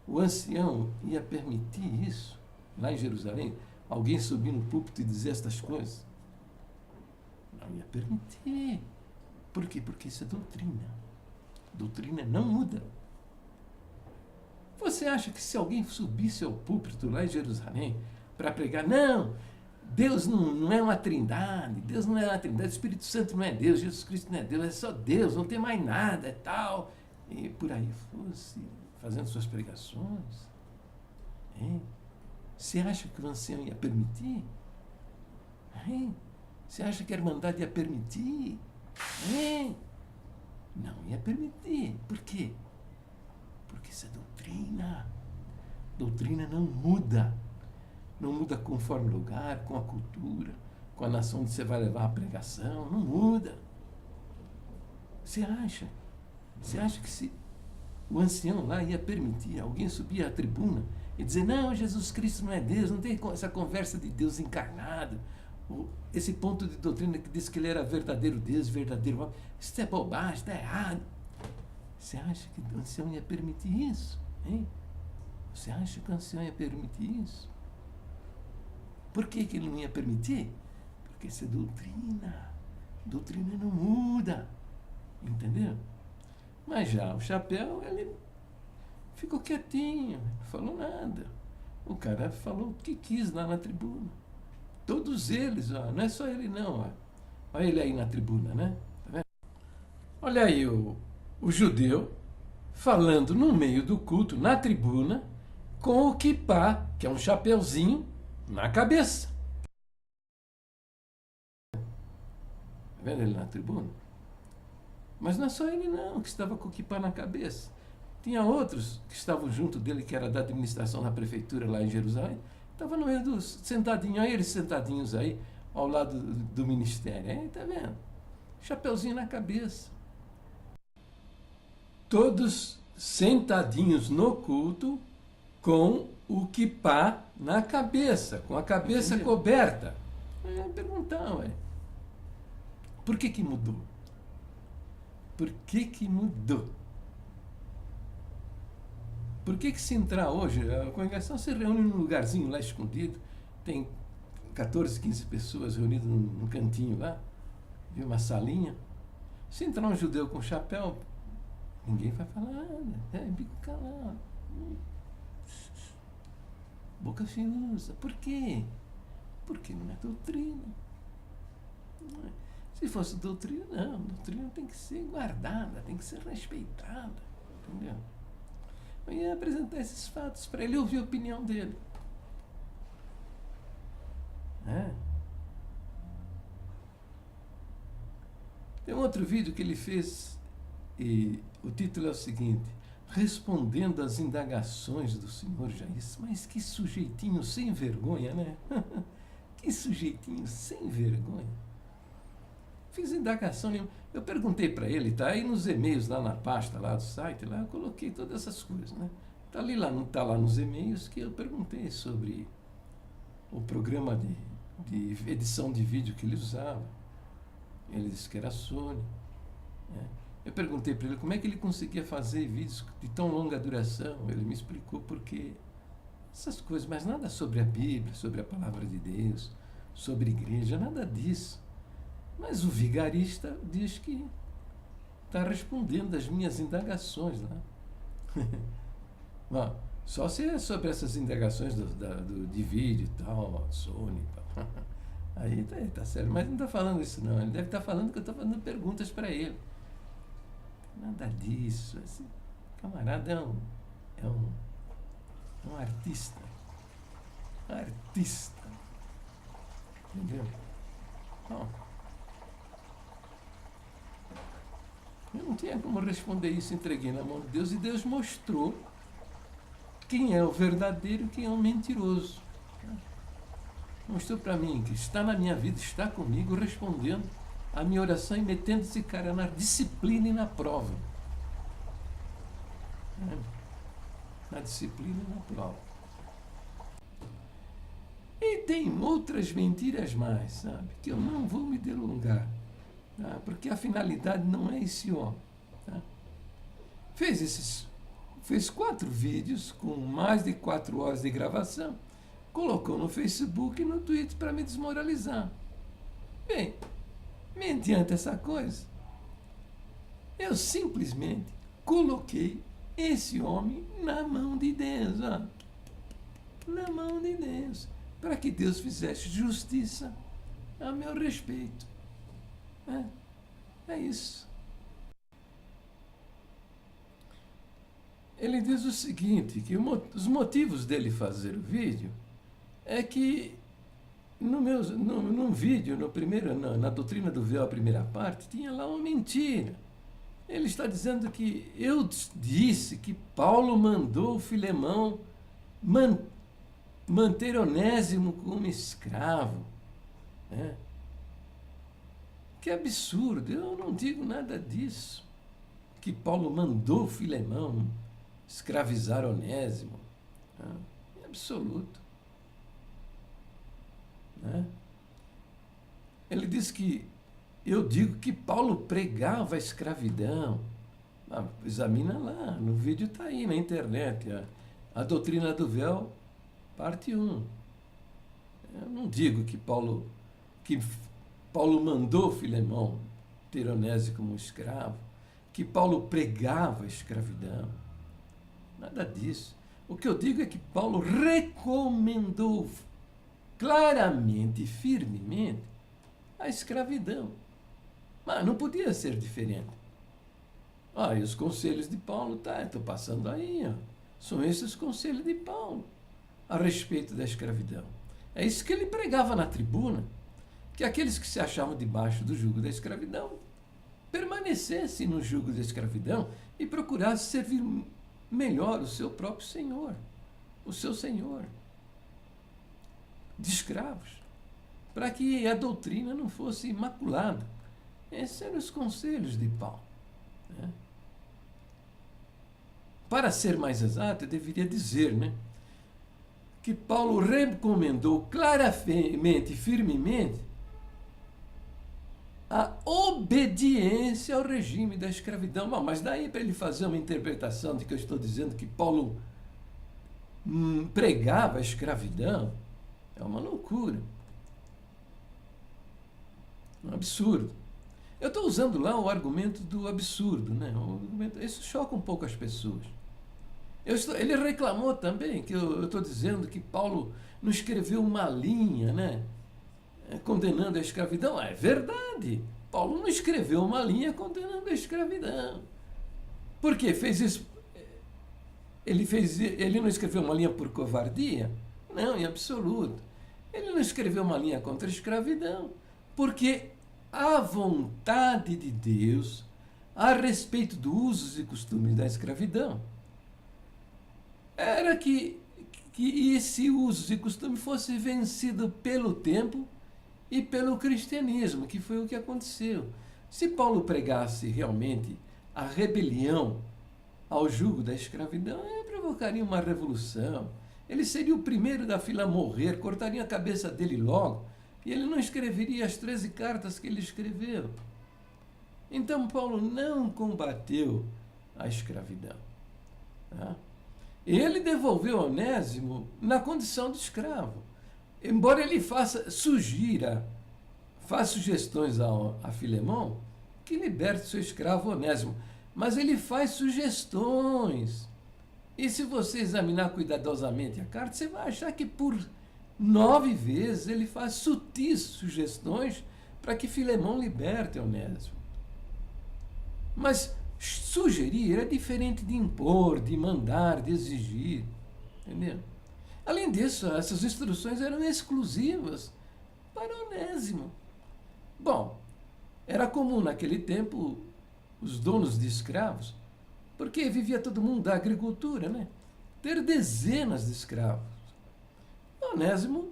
o ancião ia permitir isso lá em Jerusalém? Alguém subir no púlpito e dizer estas coisas? Não ia permitir. Por quê? Porque isso é doutrina. Doutrina não muda. Você acha que se alguém subisse ao púlpito lá em Jerusalém para pregar, não, Deus não é uma trindade, Deus não é uma trindade, o Espírito Santo não é Deus, Jesus Cristo não é Deus, é só Deus, não tem mais nada, é tal. E por aí fosse, fazendo suas pregações. Hein? Você acha que o ancião ia permitir? Hein? Você acha que a Irmandade ia permitir? Hein? Não ia permitir. Por quê? Porque isso é doutrina. Doutrina não muda. Não muda conforme o lugar, com a cultura, com a nação onde você vai levar a pregação. Não muda. Você acha que se o ancião lá ia permitir alguém subir à tribuna e dizer, não, Jesus Cristo não é Deus, não tem essa conversa de Deus encarnado, esse ponto de doutrina que diz que ele era verdadeiro Deus, verdadeiro homem, isso é bobagem, está errado. Você acha que o ancião ia permitir isso? Hein? Você acha que o ancião ia permitir isso? Por que ele não ia permitir? Porque isso é doutrina. Doutrina não muda. Entendeu? Mas já o Chapéu, ele ficou quietinho, não falou nada. O cara falou o que quis lá na tribuna. Todos eles, ó, não é só ele não. Ó. Olha ele aí na tribuna, né? Tá vendo? Olha aí o judeu falando no meio do culto, na tribuna, com o kippá, que é um chapeuzinho, na cabeça. Tá vendo ele na tribuna? Mas não é só ele não que estava com o kippá na cabeça. Tinha outros que estavam junto dele, que era da administração da prefeitura lá em Jerusalém. Estava no meio dos sentadinhos, aí eles sentadinhos aí, ao lado do ministério. Aí, tá vendo? Chapeuzinho na cabeça. Todos sentadinhos no culto, com o kippá na cabeça, com a cabeça Entendeu? Coberta. Eu ia perguntar, ué, por que mudou? Por que mudou? Por que se entrar hoje, a congregação se reúne num lugarzinho lá escondido, tem 14, 15 pessoas reunidas num cantinho lá, e uma salinha. Se entrar um judeu com chapéu, ninguém vai falar nada, bico calado. Boca fiusa. Por quê? Porque não é doutrina. Não é. Se fosse doutrina, não. Doutrina tem que ser guardada, tem que ser respeitada. Entendeu? Eu ia apresentar esses fatos para ele ouvir a opinião dele. É. Tem um outro vídeo que ele fez e o título é o seguinte: respondendo às indagações do senhor Jair. Mas que sujeitinho sem vergonha, né? Que sujeitinho sem vergonha. Fiz indagação nenhuma. Eu perguntei para ele, tá aí nos e-mails lá na pasta lá do site, lá eu coloquei todas essas coisas, né? Tá ali lá, não tá lá nos e-mails que eu perguntei sobre o programa de edição de vídeo que ele usava. Ele disse que era Sony, né? Eu perguntei para ele como é que ele conseguia fazer vídeos de tão longa duração. Ele me explicou por quê. Essas coisas, mas nada sobre a Bíblia, sobre a Palavra de Deus, sobre igreja, nada disso. Mas o vigarista diz que está respondendo às minhas indagações lá. Bom, só se é sobre essas indagações de vídeo e tal, Sony e tal. Aí tá sério, mas não está falando isso não. Ele deve estar falando que eu estou fazendo perguntas para ele. Nada disso. Esse camarada é um artista. Artista. Entendeu? Bom, eu não tinha como responder isso, entreguei na mão de Deus e Deus mostrou quem é o verdadeiro e quem é o mentiroso. Mostrou para mim que está na minha vida, está comigo, respondendo a minha oração e metendo esse cara na disciplina e na prova. Na disciplina e na prova. E tem outras mentiras mais, sabe? Que eu não vou me delongar. Tá? Porque a finalidade não é esse homem. Tá? Fez 4 vídeos com mais de 4 horas de gravação. Colocou no Facebook e no Twitter para me desmoralizar. Bem, mediante essa coisa, Eu simplesmente coloquei esse homem na mão de Deus, ó, na mão de Deus, para que Deus fizesse justiça a meu respeito. É isso. Ele diz o seguinte, que os motivos dele fazer o vídeo é que num vídeo, na Doutrina do Véu, a primeira parte, tinha lá uma mentira. Ele está dizendo que eu disse que Paulo mandou Filemão manter Onésimo como escravo. Né? Que absurdo, eu não digo nada disso. Que Paulo mandou Filemão escravizar Onésimo. Em absoluto. Né? Ele diz que eu digo que Paulo pregava a escravidão. Examina lá, no vídeo está aí na internet, a Doutrina do Véu, parte 1. Eu não digo que Paulo mandou Filemão ter Onésimo como escravo, que Paulo pregava a escravidão. Nada disso. O que eu digo é que Paulo recomendou claramente e firmemente a escravidão. Mas não podia ser diferente. E os conselhos de Paulo, estou passando aí, são esses os conselhos de Paulo a respeito da escravidão. É isso que ele pregava na tribuna, que aqueles que se achavam debaixo do jugo da escravidão permanecessem no jugo da escravidão e procurassem servir melhor o seu próprio Senhor, o seu Senhor, de escravos, para que a doutrina não fosse imaculada. Esses eram os conselhos de Paulo. Né? Para ser mais exato, eu deveria dizer, né, que Paulo recomendou claramente e firmemente a obediência ao regime da escravidão. Mas daí para ele fazer uma interpretação de que eu estou dizendo que Paulo pregava a escravidão, é uma loucura. Um absurdo. Eu estou usando lá o argumento do absurdo, né? Isso choca um pouco as pessoas. Ele reclamou também que eu estou dizendo que Paulo não escreveu uma linha, né, condenando a escravidão. É verdade. Paulo não escreveu uma linha condenando a escravidão. Por quê? Fez isso? Ele não escreveu uma linha por covardia? Não, em absoluto. Ele não escreveu uma linha contra a escravidão, porque a vontade de Deus a respeito dos usos e costumes da escravidão era que esse uso e costume fosse vencido pelo tempo e pelo cristianismo, que foi o que aconteceu. Se Paulo pregasse realmente a rebelião ao jugo da escravidão, ele provocaria uma revolução. Ele seria o primeiro da fila a morrer, cortaria a cabeça dele logo, e ele não escreveria as 13 cartas que ele escreveu. Então Paulo não combateu a escravidão. Tá? Ele devolveu Onésimo na condição de escravo. Embora ele faça sugestões a Filemão que liberte seu escravo Onésimo, mas ele faz sugestões. E se você examinar cuidadosamente a carta, você vai achar que por 9 vezes ele faz sutis sugestões para que Filemão liberte Onésimo. Mas sugerir é diferente de impor, de mandar, de exigir. Entendeu? Além disso, essas instruções eram exclusivas para Onésimo. Bom, era comum naquele tempo os donos de escravos, porque vivia todo mundo da agricultura, né, ter dezenas de escravos. Onésimo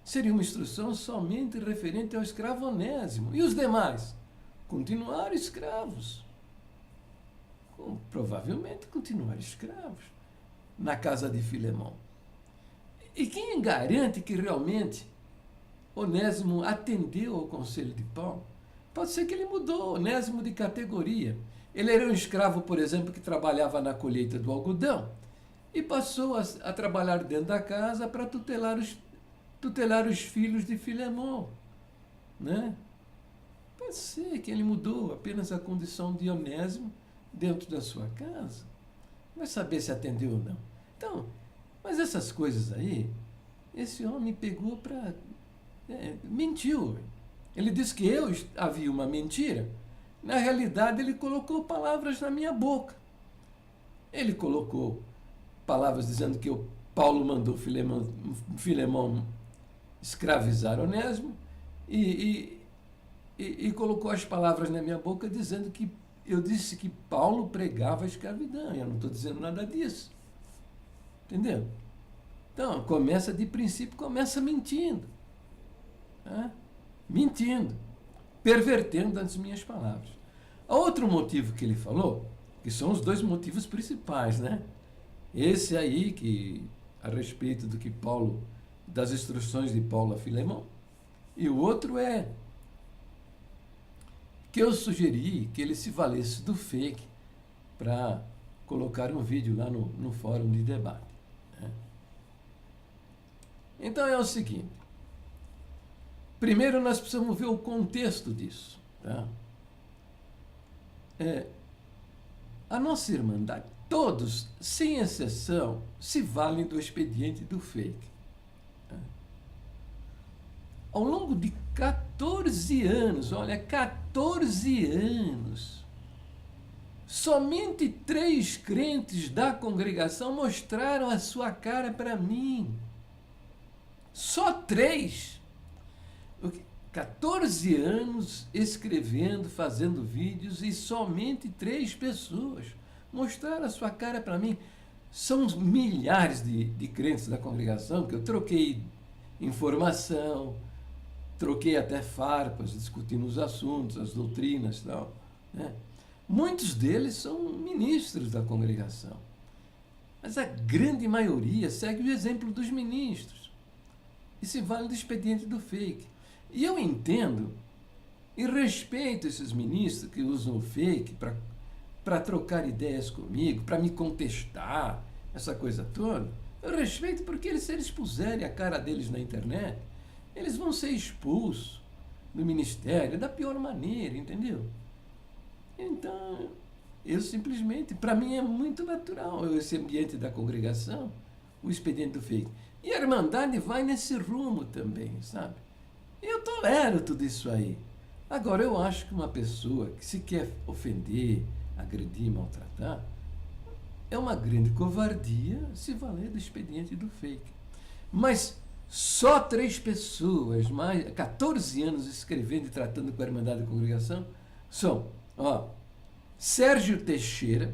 seria uma instrução somente referente ao escravo Onésimo. E os demais? Continuaram escravos. Provavelmente continuaram escravos na casa de Filemão. E quem garante que realmente Onésimo atendeu ao conselho de Paulo? Pode ser que ele mudou Onésimo de categoria. Ele era um escravo, por exemplo, que trabalhava na colheita do algodão e passou a trabalhar dentro da casa para tutelar os filhos de Filemão. Né? Pode ser que ele mudou apenas a condição de Onésimo dentro da sua casa. Vai saber se atendeu ou não. Então, mas essas coisas aí, esse homem pegou para... mentiu. Ele disse que eu havia uma mentira. Na realidade, ele colocou palavras na minha boca. Ele colocou palavras dizendo que o Paulo mandou Filemão escravizar Onésimo e colocou as palavras na minha boca dizendo que eu disse que Paulo pregava a escravidão. Eu não estou dizendo nada disso. Entendeu? Então, começa de princípio, começa mentindo. Né? Mentindo. Pervertendo as minhas palavras. Outro motivo que ele falou, que são os dois motivos principais, né? Esse aí, que a respeito do que Paulo, das instruções de Paulo a Filemão, e o outro é que eu sugeri que ele se valesse do fake para colocar um vídeo lá no fórum de debate. Né? Então é o seguinte, primeiro nós precisamos ver o contexto disso. Tá? A nossa Irmandade, todos, sem exceção, se valem do expediente do fake. Ao longo de 14 anos, olha, 14 anos, somente 3 crentes da congregação mostraram a sua cara para mim. Só 3. 14 anos escrevendo, fazendo vídeos e somente 3 pessoas mostraram a sua cara para mim. São milhares de crentes da congregação que eu troquei informação, troquei até farpas, discutindo os assuntos, as doutrinas e tal. Né? Muitos deles são ministros da congregação. Mas a grande maioria segue o exemplo dos ministros. E se vale do expediente do fake. E eu entendo e respeito esses ministros que usam o fake para trocar ideias comigo, para me contestar, essa coisa toda. Eu respeito porque se eles puserem a cara deles na internet, eles vão ser expulsos do ministério da pior maneira, entendeu? Então, eu simplesmente, para mim é muito natural esse ambiente da congregação, o expediente do fake. E a Irmandade vai nesse rumo também, sabe? Eu tolero tudo isso aí. Agora, eu acho que uma pessoa que se quer ofender, agredir, maltratar, é uma grande covardia se valer do expediente do fake. Mas só 3 pessoas, mais 14 anos escrevendo e tratando com a Irmandade da Congregação, são, Sérgio Teixeira,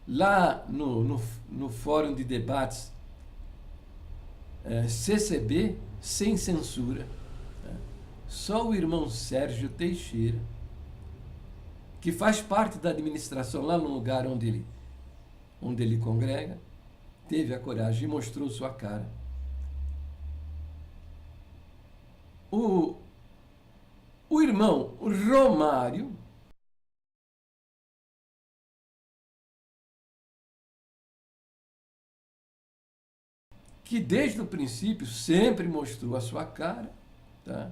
lá no Fórum de Debates CCB, sem censura, só o irmão Sérgio Teixeira, que faz parte da administração lá no lugar onde ele congrega, teve a coragem e mostrou sua cara. O irmão Romário, que desde o princípio sempre mostrou a sua cara, tá?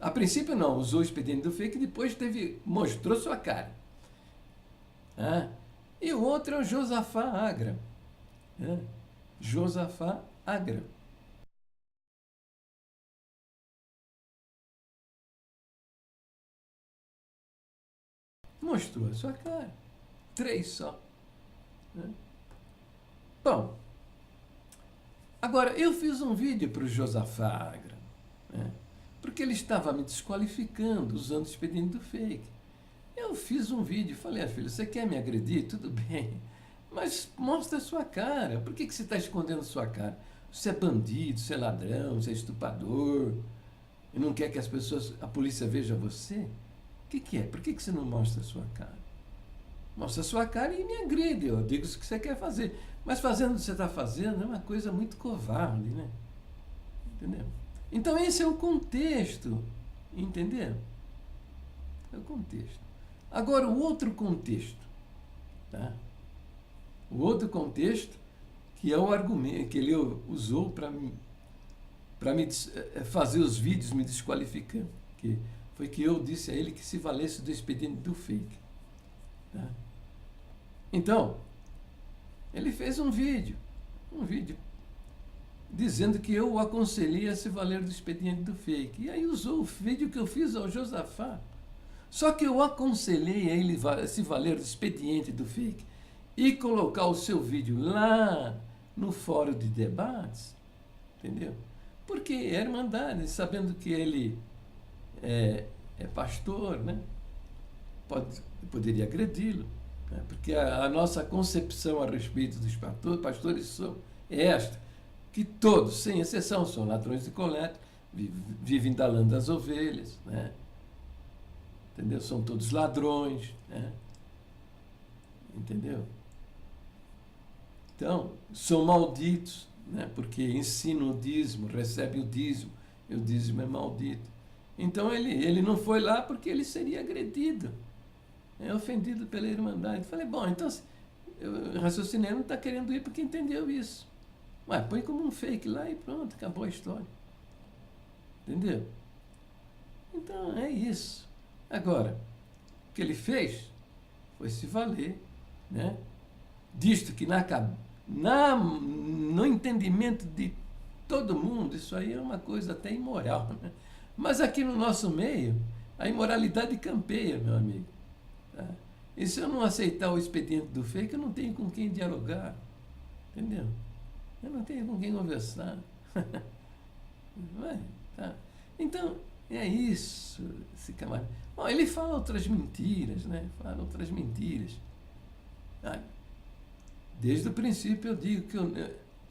A princípio não, usou o expediente do fake, depois mostrou sua cara. E o outro é o Josafá Agra. Josafá Agra. Mostrou a sua cara. 3 só. Bom, agora eu fiz um vídeo para o Josafá Agra, porque ele estava me desqualificando usando o expediente do fake. Eu fiz um vídeo e falei, filho, você quer me agredir? Tudo bem, mas mostra a sua cara. Por que você está escondendo a sua cara? Você é bandido, você é ladrão, você é estuprador, e não quer que a polícia veja você? O que é? Por que você não mostra a sua cara? Mostra a sua cara e me agride, eu digo o que você quer fazer. Mas fazendo o que você está fazendo é uma coisa muito covarde, né? Entendeu? Então esse é o contexto, entendeu? É o contexto. Agora, o outro contexto, tá? O outro contexto que é o argumento que ele usou para me fazer os vídeos me desqualificando. Que foi que eu disse a ele que se valesse do expediente do fake. Tá? Então, ele fez um vídeo dizendo que eu o aconselhei a se valer do expediente do fake. E aí usou o vídeo que eu fiz ao Josafá. Só que eu aconselhei a ele se valer do expediente do fake e colocar o seu vídeo lá no fórum de debates, entendeu? Porque é Irmandade, sabendo que ele é pastor, né? Poderia agredi-lo, né? Porque a nossa concepção a respeito dos pastores é esta, que todos, sem exceção, são ladrões de coleta, vivem da lã das ovelhas, né? Entendeu? São todos ladrões, né? Entendeu? Então, são malditos, né? Porque ensinam o dízimo, recebem o dízimo, e o dízimo é maldito. Então, ele não foi lá porque ele seria agredido, ofendido pela Irmandade. Falei, bom, então, o raciocínio não está querendo ir porque entendeu isso. Mas põe como um fake lá e pronto, acabou a história. Entendeu? Então, é isso. Agora, o que ele fez foi se valer, né, disto que no entendimento de todo mundo, isso aí é uma coisa até imoral, né? Mas aqui no nosso meio, a imoralidade campeia, meu amigo. Tá? E se eu não aceitar o expediente do fake, eu não tenho com quem dialogar. Entendeu? Eu não tenho com quem conversar. Tá? Então, é isso, esse camarada. Bom, ele fala outras mentiras, né? Fala outras mentiras. Desde o princípio eu digo que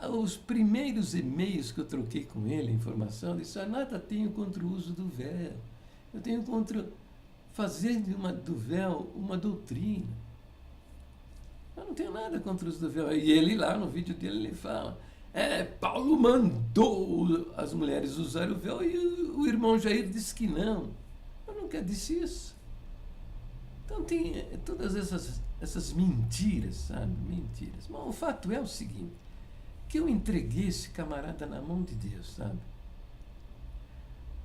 os primeiros e-mails que eu troquei com ele, a informação, eu disse, nada tenho contra o uso do véu. Eu tenho contra fazer do véu uma doutrina. Eu não tenho nada contra o uso do véu. E ele lá, no vídeo dele, ele fala, Paulo mandou as mulheres usarem o véu e o irmão Jair disse que não. Eu nunca disse isso. Então tem todas essas mentiras, sabe? Mentiras. Mas o fato é o seguinte, que eu entreguei esse camarada na mão de Deus, sabe?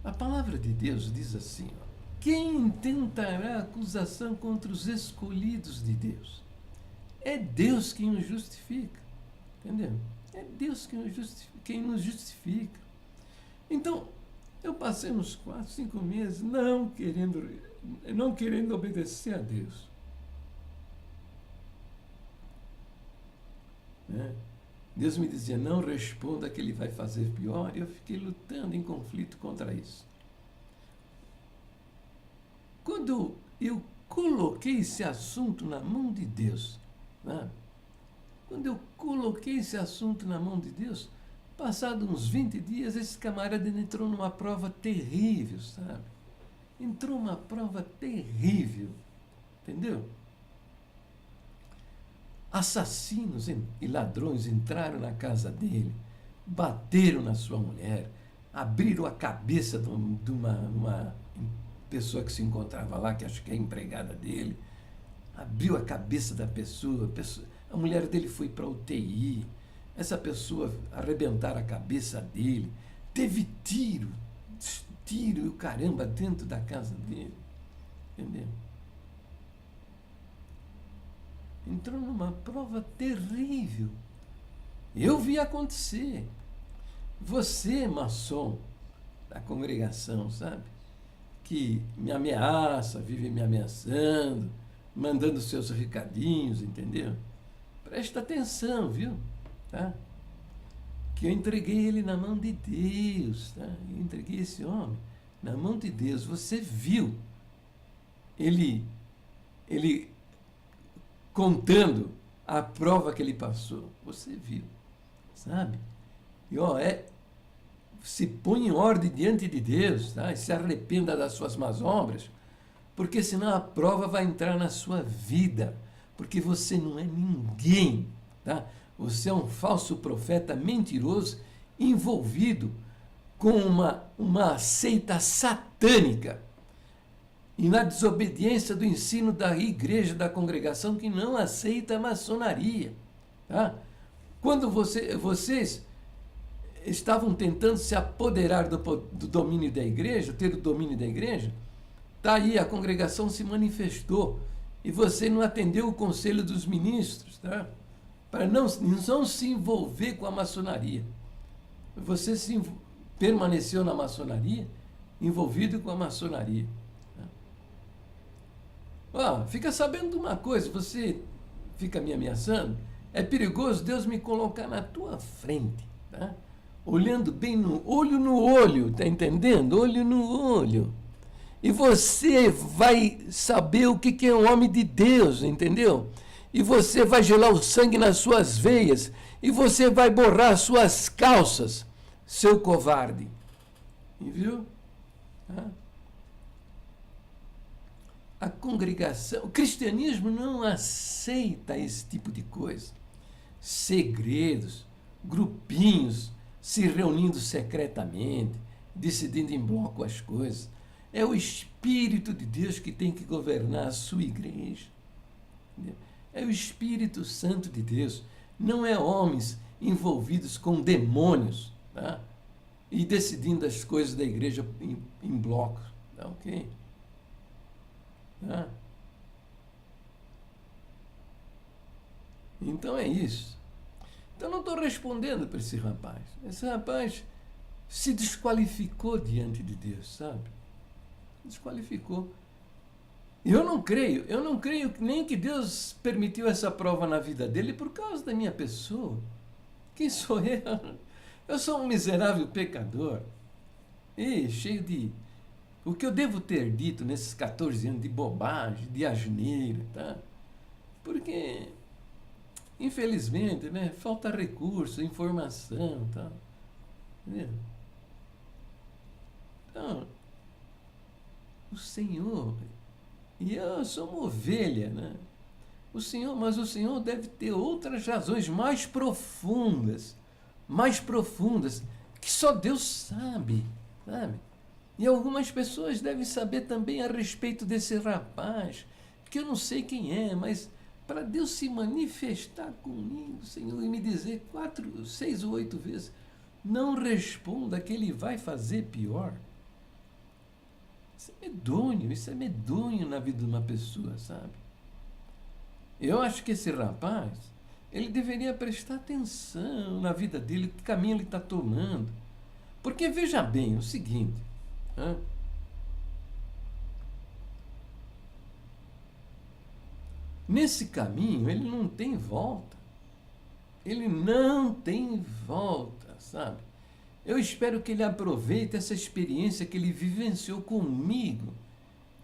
A palavra de Deus diz assim, ó, quem intentará acusação contra os escolhidos de Deus? É Deus quem os justifica. Entendeu? É Deus quem nos justifica. Então, eu passei uns 4, 5 meses não querendo obedecer a Deus. Né? Deus me dizia, não responda que ele vai fazer pior, e eu fiquei lutando em conflito contra isso. Quando eu coloquei esse assunto na mão de Deus, né? Quando eu coloquei esse assunto na mão de Deus, passados uns 20 dias, esse camarada entrou numa prova terrível, sabe? Entrou numa prova terrível, entendeu? Assassinos e ladrões entraram na casa dele, bateram na sua mulher, abriram a cabeça de uma pessoa que se encontrava lá, que acho que é empregada dele, abriu a cabeça da pessoa, a mulher dele foi para a UTI, essa pessoa arrebentaram a cabeça dele, teve tiro e o caramba dentro da casa dele, entendeu? Entrou numa prova terrível. Eu vi acontecer. Você, maçom da congregação, sabe? Que me ameaça, vive me ameaçando, mandando seus recadinhos, entendeu? Presta atenção, viu? Tá? Que eu entreguei ele na mão de Deus, tá? Eu entreguei esse homem na mão de Deus. Você viu ele contando a prova que ele passou. Você viu, sabe? E se põe em ordem diante de Deus, tá? E se arrependa das suas más obras, porque senão a prova vai entrar na sua vida, porque você não é ninguém, tá? Você é um falso profeta mentiroso envolvido com uma seita satânica e na desobediência do ensino da igreja, da congregação que não aceita a maçonaria, tá? Quando vocês estavam tentando se apoderar do domínio da igreja, ter o domínio da igreja, está aí, a congregação se manifestou e você não atendeu o conselho dos ministros, tá? Para não se envolver com a maçonaria. Você permaneceu na maçonaria, envolvido com a maçonaria. Fica sabendo de uma coisa, você fica me ameaçando, é perigoso Deus me colocar na tua frente, tá? Olhando bem no olho, tá entendendo? Olho no olho. E você vai saber o que é um homem de Deus, entendeu? E você vai gelar o sangue nas suas veias, e você vai borrar suas calças, seu covarde. Viu? A congregação, o cristianismo não aceita esse tipo de coisa. Segredos, grupinhos, se reunindo secretamente, decidindo em bloco as coisas. É o Espírito de Deus que tem que governar a sua igreja. É o Espírito Santo de Deus. Não é homens envolvidos com demônios, tá? E decidindo as coisas da igreja em bloco. Tá ok? Tá? Então é isso. Então não estou respondendo para esse rapaz. Esse rapaz se desqualificou diante de Deus, sabe? Desqualificou. Eu não creio nem que Deus permitiu essa prova na vida dele por causa da minha pessoa. Quem sou eu? Eu sou um miserável pecador. E cheio de... O que eu devo ter dito nesses 14 anos de bobagem, de asneira, tá? Porque... Infelizmente, né, falta recurso, informação, tá? Entendeu? Então, o Senhor, e eu sou uma ovelha, né? Mas o Senhor deve ter outras razões mais profundas, que só Deus sabe, sabe? E algumas pessoas devem saber também a respeito desse rapaz, que eu não sei quem é, mas para Deus se manifestar comigo, Senhor, e me dizer 4, 6 ou 8 vezes, não responda que ele vai fazer pior. Isso é medonho na vida de uma pessoa, sabe? Eu acho que esse rapaz, ele deveria prestar atenção na vida dele, que caminho ele está tomando. Porque veja bem o seguinte, né? Nesse caminho, ele não tem volta. Ele não tem volta, sabe? Eu espero que ele aproveite essa experiência que ele vivenciou comigo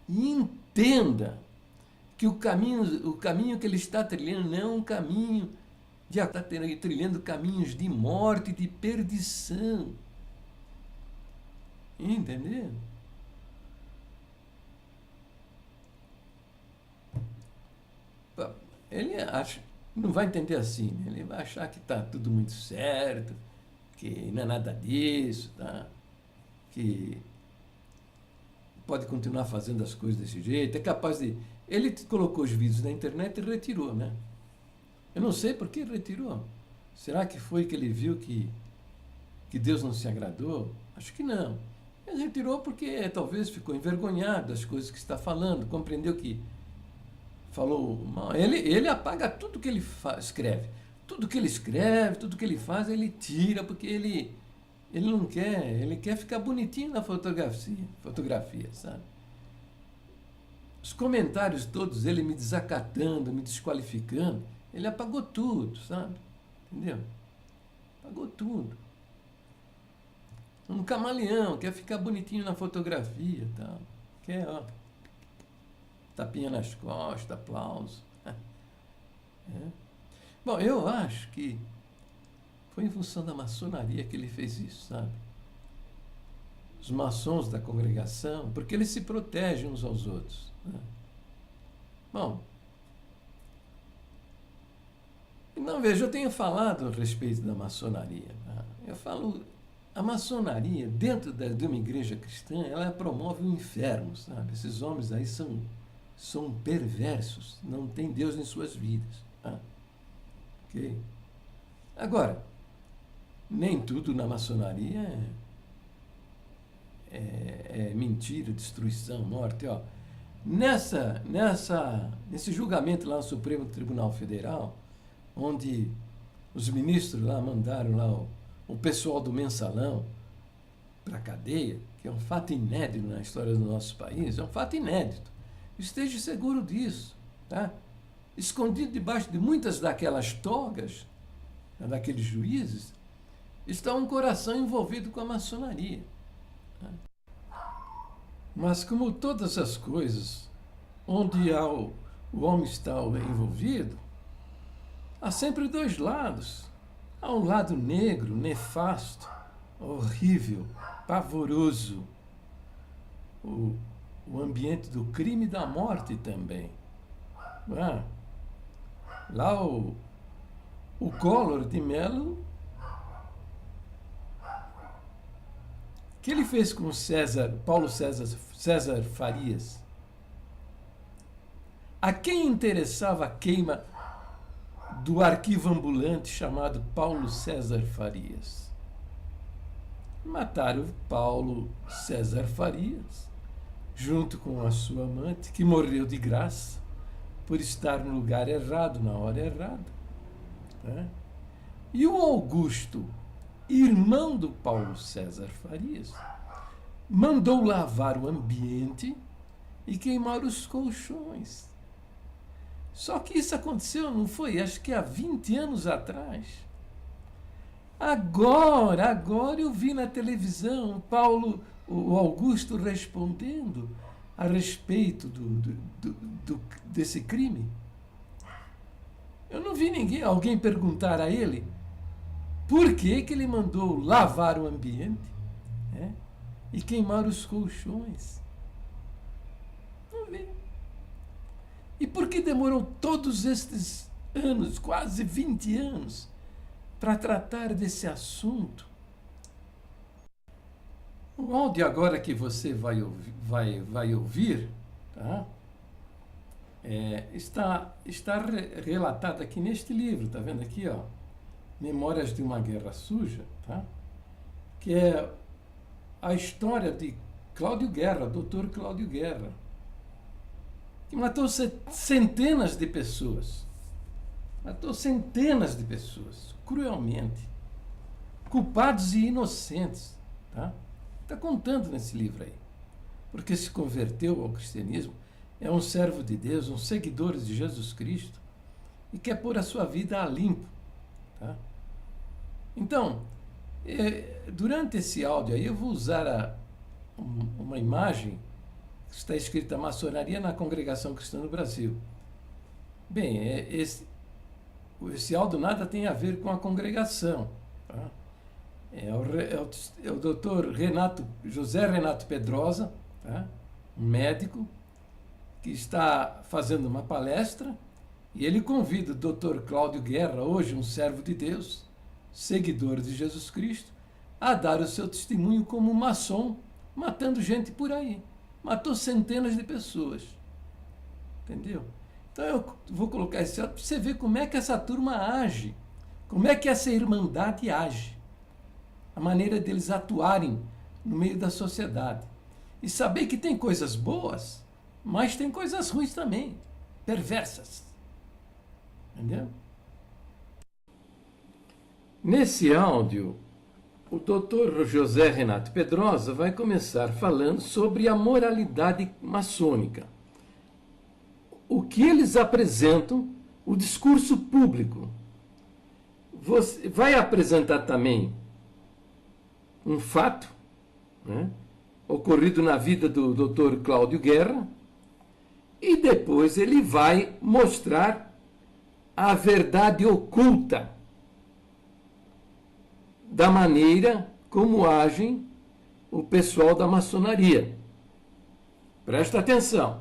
e entenda que o caminho que ele está trilhando não é um caminho de estar trilhando caminhos de morte, de perdição. Entendeu? Ele não vai entender assim, né? Ele vai achar que está tudo muito certo, que não é nada disso, tá? Que pode continuar fazendo as coisas desse jeito, é capaz de... Ele colocou os vídeos na internet e retirou, né? Eu não sei por que retirou. Será que foi que ele viu que Deus não se agradou? Acho que não. Ele retirou porque talvez ficou envergonhado das coisas que está falando, compreendeu que falou mal. Ele apaga tudo que ele escreve. Tudo que ele escreve, tudo que ele faz, ele tira, porque ele não quer, ele quer ficar bonitinho na fotografia, sabe? Os comentários todos, ele me desacatando, me desqualificando, ele apagou tudo, sabe? Entendeu? Apagou tudo. Um camaleão, quer ficar bonitinho na fotografia, tal. Quer, ó, tapinha nas costas, aplauso. É. Bom, eu acho que foi em função da maçonaria que ele fez isso, sabe? Os maçons da congregação, porque eles se protegem uns aos outros, né? Bom, não, veja, eu tenho falado a respeito da maçonaria, né? Eu falo, a maçonaria, dentro de uma igreja cristã, ela promove o inferno, sabe? Esses homens aí são perversos, não tem Deus em suas vidas, tá? Ok? Agora, nem tudo na maçonaria é mentira, destruição, morte. Ó. Nesse julgamento lá no Supremo Tribunal Federal, onde os ministros lá mandaram lá o pessoal do mensalão para a cadeia, que é um fato inédito na história do nosso país, é um fato inédito. Esteja seguro disso, tá? Escondido debaixo de muitas daquelas togas, daqueles juízes, está um coração envolvido com a maçonaria. Tá? Mas como todas as coisas onde o homem está envolvido, há sempre dois lados. Há um lado negro, nefasto, horrível, pavoroso. O ambiente do crime e da morte também. Ah, lá o Collor de Mello, o que ele fez com Paulo César Farias? A quem interessava a queima do arquivo ambulante chamado Paulo César Farias? Mataram Paulo César Farias, junto com a sua amante, que morreu de graça, por estar no lugar errado, na hora errada. Né? E o Augusto, irmão do Paulo César Farias, mandou lavar o ambiente e queimar os colchões. Só que isso aconteceu, não foi? Acho que há 20 anos atrás. Agora eu vi na televisão o Augusto respondendo a respeito desse crime. Eu não vi alguém perguntar a ele por que ele mandou lavar o ambiente, né, e queimar os colchões. Não vi. E por que demorou todos estes anos, quase 20 anos, para tratar desse assunto? O áudio agora que você vai ouvir, tá? Está relatado aqui neste livro, tá vendo aqui, ó? Memórias de uma Guerra Suja, tá? Que é a história de Cláudio Guerra, Dr. Cláudio Guerra, que matou centenas de pessoas. Matou centenas de pessoas, cruelmente. Culpados e inocentes, tá? Está contando nesse livro aí. Porque se converteu ao cristianismo, é um servo de Deus, um seguidor de Jesus Cristo, e quer pôr a sua vida a limpo. Tá? Então, durante esse áudio aí, eu vou usar uma imagem que está escrita Maçonaria na Congregação Cristã do Brasil. Bem, esse áudio nada tem a ver com a congregação. Tá? É o doutor José Renato Pedrosa, tá? Um médico, que está fazendo uma palestra, e ele convida o doutor Cláudio Guerra, hoje um servo de Deus, seguidor de Jesus Cristo, a dar o seu testemunho como maçom, matando gente por aí. Matou centenas de pessoas. Entendeu? Então eu vou colocar esse áudio para você ver como é que essa turma age, como é que essa irmandade age, a maneira deles atuarem no meio da sociedade. E saber que tem coisas boas, mas tem coisas ruins também, perversas. Entendeu? Nesse áudio, o doutor José Renato Pedrosa vai começar falando sobre a moralidade maçônica. O que eles apresentam, o discurso público. Você vai apresentar também um fato, né, ocorrido na vida do Dr. Cláudio Guerra, e depois ele vai mostrar a verdade oculta da maneira como agem o pessoal da maçonaria. Presta atenção.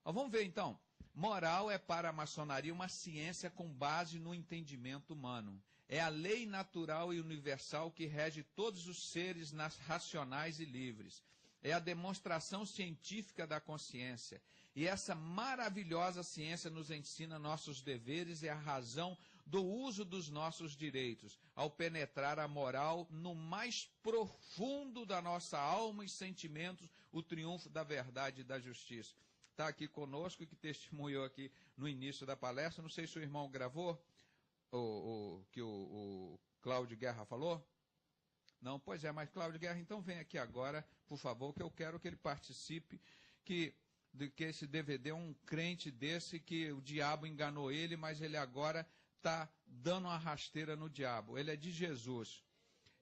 Vamos ver então. Moral é para a maçonaria uma ciência com base no entendimento humano. É a lei natural e universal que rege todos os seres racionais e livres. É a demonstração científica da consciência. E essa maravilhosa ciência nos ensina nossos deveres e a razão do uso dos nossos direitos, ao penetrar a moral no mais profundo da nossa alma e sentimentos, o triunfo da verdade e da justiça. Está aqui conosco, que testemunhou aqui no início da palestra, não sei se o irmão gravou, que o Cláudio Guerra falou. Não, pois é, mas Cláudio Guerra, então vem aqui agora, por favor, que eu quero que ele participe, que esse DVD é um crente desse, que o diabo enganou ele, mas ele agora está dando uma rasteira no diabo. Ele é de Jesus.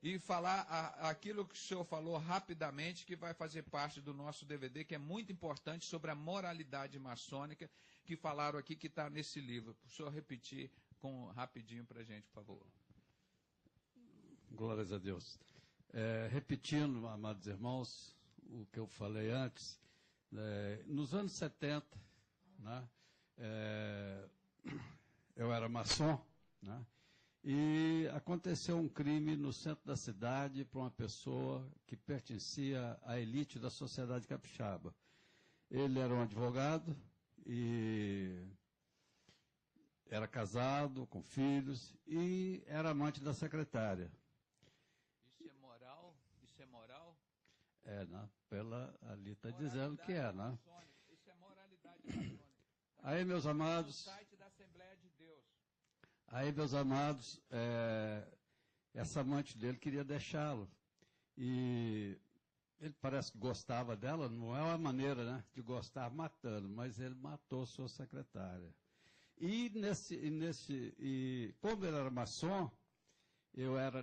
E falar aquilo que o senhor falou rapidamente, que vai fazer parte do nosso DVD, que é muito importante, sobre a moralidade maçônica, que falaram aqui, que está nesse livro. O senhor repetir rapidinho para a gente, por favor. Glórias a Deus. Repetindo, amados irmãos, o que eu falei antes, nos anos 70, né, eu era maçom, né, e aconteceu um crime no centro da cidade para uma pessoa que pertencia à elite da sociedade capixaba. Ele era um advogado e era casado, com filhos, e era amante da secretária. Isso é moral? Isso é moral? Né? Ali está dizendo que é, né? Isso é moralidade maçônica. Aí, meus amados... No site da Assembleia de Deus. Aí, meus amados, essa amante dele queria deixá-lo. E ele parece que gostava dela, não é uma maneira, né, de gostar matando, mas ele matou sua secretária. E como ele era maçom,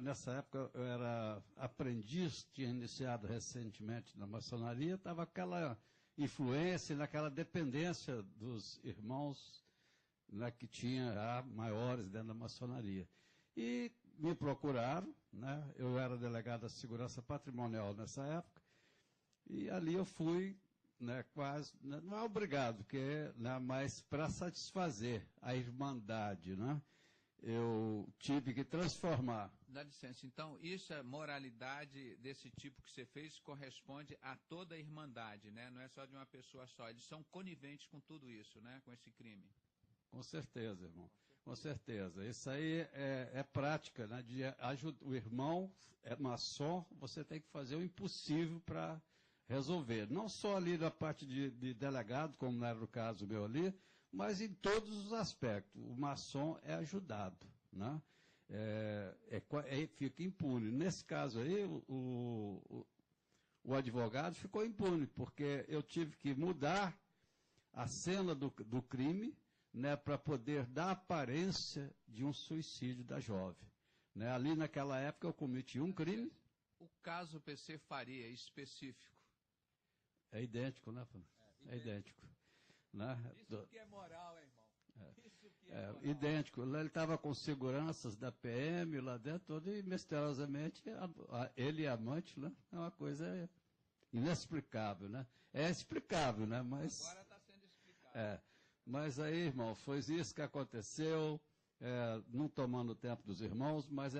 nessa época, eu era aprendiz, tinha iniciado recentemente na maçonaria, estava aquela influência, naquela dependência dos irmãos, né, que tinha maiores dentro da maçonaria. E me procuraram, né, eu era delegado de segurança patrimonial nessa época, e ali eu fui, né, quase, não é obrigado, mas para satisfazer a irmandade, né, eu tive que transformar. Dá licença, então, isso é moralidade desse tipo que você fez, corresponde a toda a irmandade, né? Não é só de uma pessoa só, eles são coniventes com tudo isso, né, com esse crime. Com certeza, irmão. Com certeza. Isso aí é prática, né? O irmão é maçom, você tem que fazer o impossível para resolver. Não só ali na parte de delegado, como não era o caso meu ali, mas em todos os aspectos. O maçom é ajudado, né? Fica impune. Nesse caso aí, o advogado ficou impune, porque eu tive que mudar a cena do crime, né, para poder dar aparência de um suicídio da jovem. Né, ali naquela época eu cometi um crime. O caso PC Faria específico? É idêntico, né? É idêntico. Né? Isso que é moral, hein, irmão? Isso que é moral. Idêntico. Ele estava com seguranças da PM lá dentro, e misteriosamente ele e a amante, né? É uma coisa inexplicável, né? É explicável, né? Mas agora está sendo explicado. Mas aí, irmão, foi isso que aconteceu, não tomando o tempo dos irmãos, mas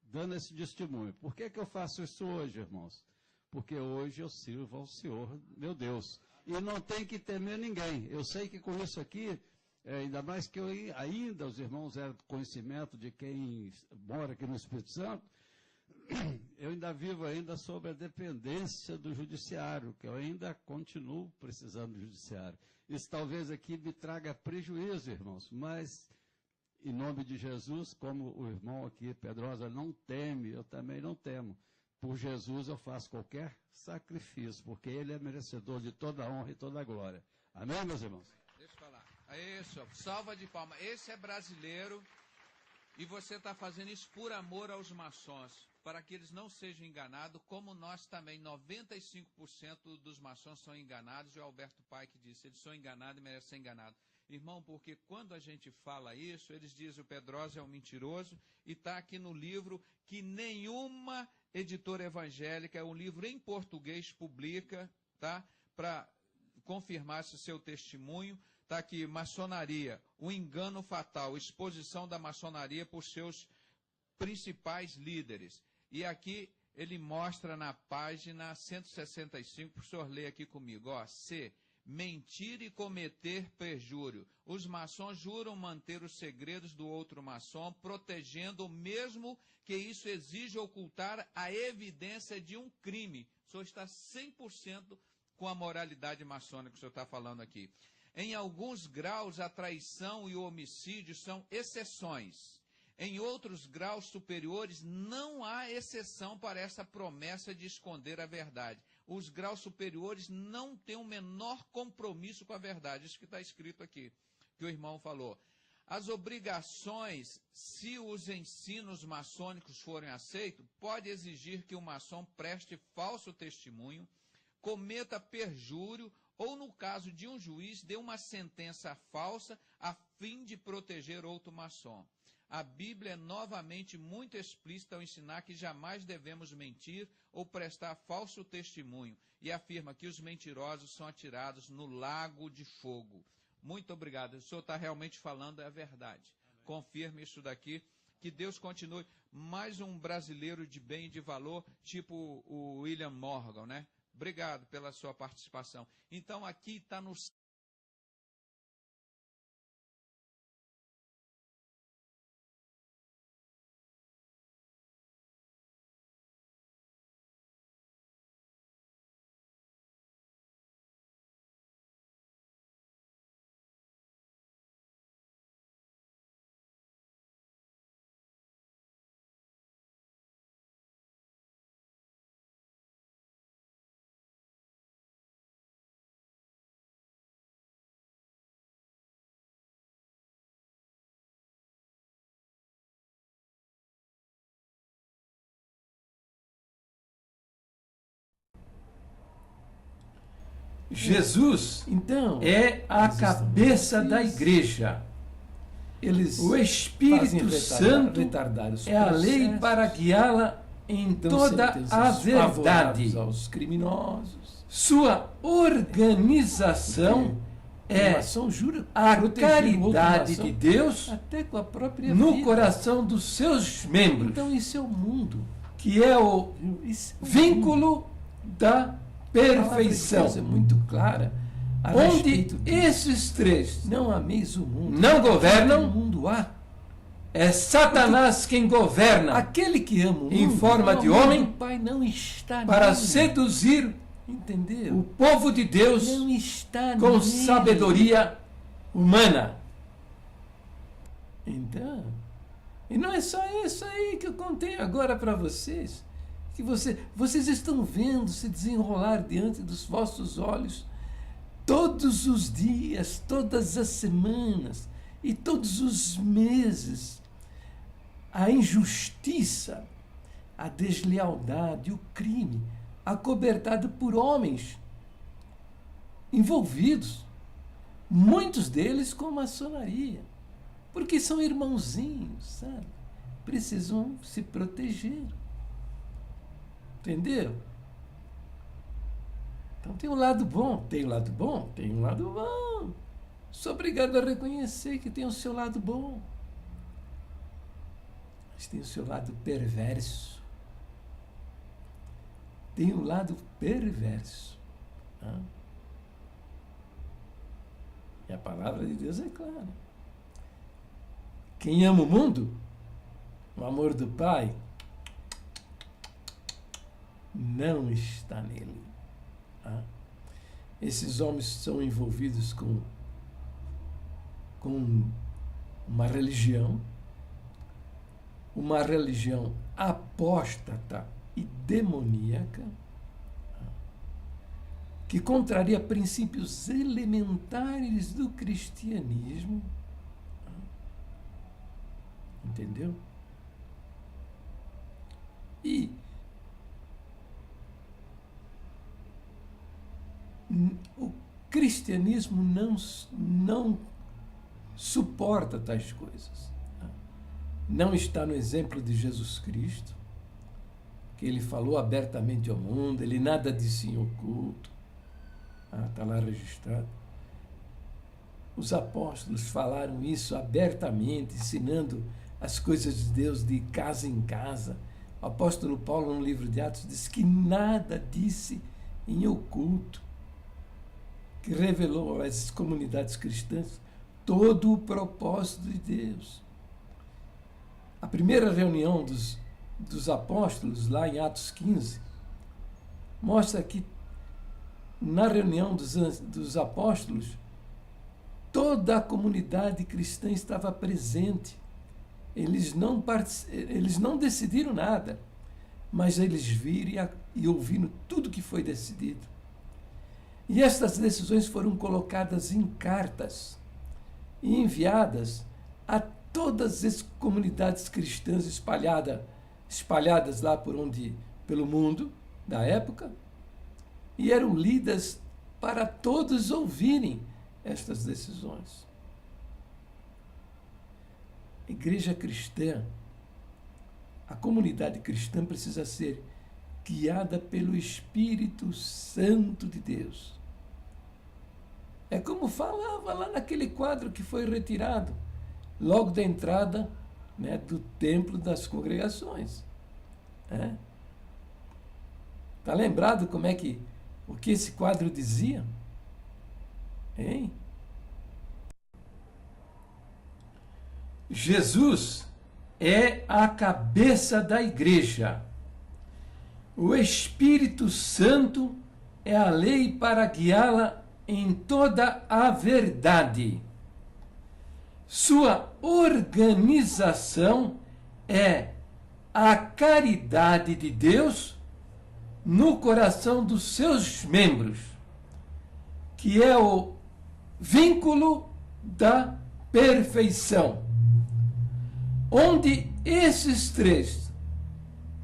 dando esse testemunho. Por que eu faço isso hoje, irmãos? Porque hoje eu sirvo ao Senhor, meu Deus. E não tem que temer ninguém. Eu sei que com isso aqui, ainda mais que ainda os irmãos eram conhecimento de quem mora aqui no Espírito Santo, eu ainda vivo ainda sob a dependência do judiciário, que eu ainda continuo precisando do judiciário. Isso talvez aqui me traga prejuízo, irmãos, mas em nome de Jesus, como o irmão aqui, Pedrosa, não teme, eu também não temo. Por Jesus eu faço qualquer sacrifício, porque Ele é merecedor de toda a honra e toda a glória. Amém, meus irmãos? Deixa eu falar. Isso, salva de palmas. Esse é brasileiro e você está fazendo isso por amor aos maçons, para que eles não sejam enganados, como nós também, 95% dos maçons são enganados, e o Alberto Paik disse, eles são enganados e merecem ser enganados. Irmão, porque quando a gente fala isso, eles dizem o Pedrosa é um mentiroso, e está aqui no livro que nenhuma editora evangélica, é um livro em português, publica, tá? Para confirmar esse seu testemunho, está aqui, maçonaria, o engano fatal, exposição da maçonaria por seus principais líderes. E aqui ele mostra na página 165, o senhor lê aqui comigo, ó, C, mentir e cometer perjúrio. Os maçons juram manter os segredos do outro maçom, protegendo mesmo que isso exija ocultar a evidência de um crime. O senhor está 100% com a moralidade maçônica que o senhor está falando aqui. Em alguns graus, a traição e o homicídio são exceções. Em outros graus superiores, não há exceção para essa promessa de esconder a verdade. Os graus superiores não têm o menor compromisso com a verdade. Isso que está escrito aqui, que o irmão falou. As obrigações, se os ensinos maçônicos forem aceitos, pode exigir que o maçom preste falso testemunho, cometa perjúrio ou, no caso de um juiz, dê uma sentença falsa a fim de proteger outro maçom. A Bíblia é novamente muito explícita ao ensinar que jamais devemos mentir ou prestar falso testemunho e afirma que os mentirosos são atirados no lago de fogo. Muito obrigado. O senhor está realmente falando a verdade. Amém. Confirme isso daqui. Que Deus continue. Mais um brasileiro de bem e de valor, tipo o William Morgan, né? Obrigado pela sua participação. Então, aqui está no... Jesus Então, é a cabeça da igreja. O Espírito Santo é a lei para guiá-la em toda a verdade. Aos criminosos. Sua organização é a caridade de Deus até com a própria no vida. Coração dos seus membros, Então isso é o mundo. que é o vínculo da perfeição. É muito clara. Onde esses três não ameis o mundo. não governam, O mundo há. é Satanás quem governa Aquele que ama o mundo, em forma o de amor homem do Pai não está para nele. seduzir Entendeu? o povo de Deus Não está com nele. sabedoria humana. Então, e não é só isso aí que eu contei agora para vocês, que vocês estão vendo se desenrolar diante dos vossos olhos todos os dias, todas as semanas e todos os meses, a injustiça, a deslealdade, o crime, acobertado por homens envolvidos, muitos deles com maçonaria, porque são irmãozinhos, sabe? Precisam se proteger. Entendeu? Então tem um lado bom, tem um lado bom, tem um lado bom. Sou obrigado a reconhecer que tem o seu lado bom. Mas tem o seu lado perverso. Tem um lado perverso. Tá? E a palavra de Deus é clara. Quem ama o mundo, o amor do Pai, não está nele. Tá? Esses homens são envolvidos com uma religião apóstata e demoníaca, que contraria princípios elementares do cristianismo. Entendeu? E o cristianismo não suporta tais coisas. Não está no exemplo de Jesus Cristo, que ele falou abertamente ao mundo, ele nada disse em oculto. Está lá registrado. Os apóstolos falaram isso abertamente, ensinando as coisas de Deus de casa em casa. O apóstolo Paulo, no livro de Atos, diz que nada disse em oculto, que revelou às comunidades cristãs todo o propósito de Deus. A primeira reunião dos apóstolos, lá em Atos 15, mostra que na reunião dos apóstolos, toda a comunidade cristã estava presente. Eles não decidiram nada, mas eles viram e ouviram tudo que foi decidido. E estas decisões foram colocadas em cartas e enviadas a todas as comunidades cristãs espalhadas lá pelo mundo da época, e eram lidas para todos ouvirem estas decisões. A igreja cristã, a comunidade cristã precisa ser guiada pelo Espírito Santo de Deus. É como falava lá naquele quadro que foi retirado, logo da entrada, né, do templo das congregações. Está lembrado o que esse quadro dizia? Hein? Jesus é a cabeça da igreja. O Espírito Santo é a lei para guiá-la em toda a verdade. Sua organização é a caridade de Deus no coração dos seus membros, que é o vínculo da perfeição. Onde esses três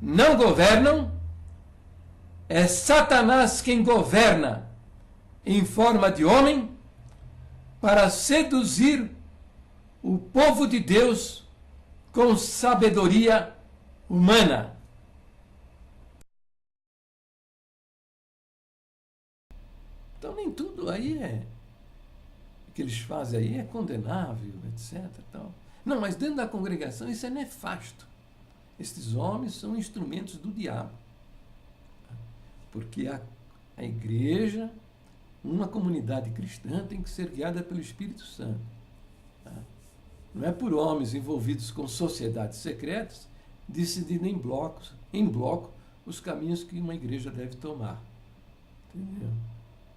não governam, é Satanás quem governa em forma de homem para seduzir o povo de Deus com sabedoria humana. Então nem tudo aí que eles fazem aí é condenável, etc. Tal. Não, mas dentro da congregação isso é nefasto. Estes homens são instrumentos do diabo. Porque a igreja, uma comunidade cristã, tem que ser guiada pelo Espírito Santo. Tá? Não é por homens envolvidos com sociedades secretas decidindo em bloco, os caminhos que uma igreja deve tomar. Entendeu?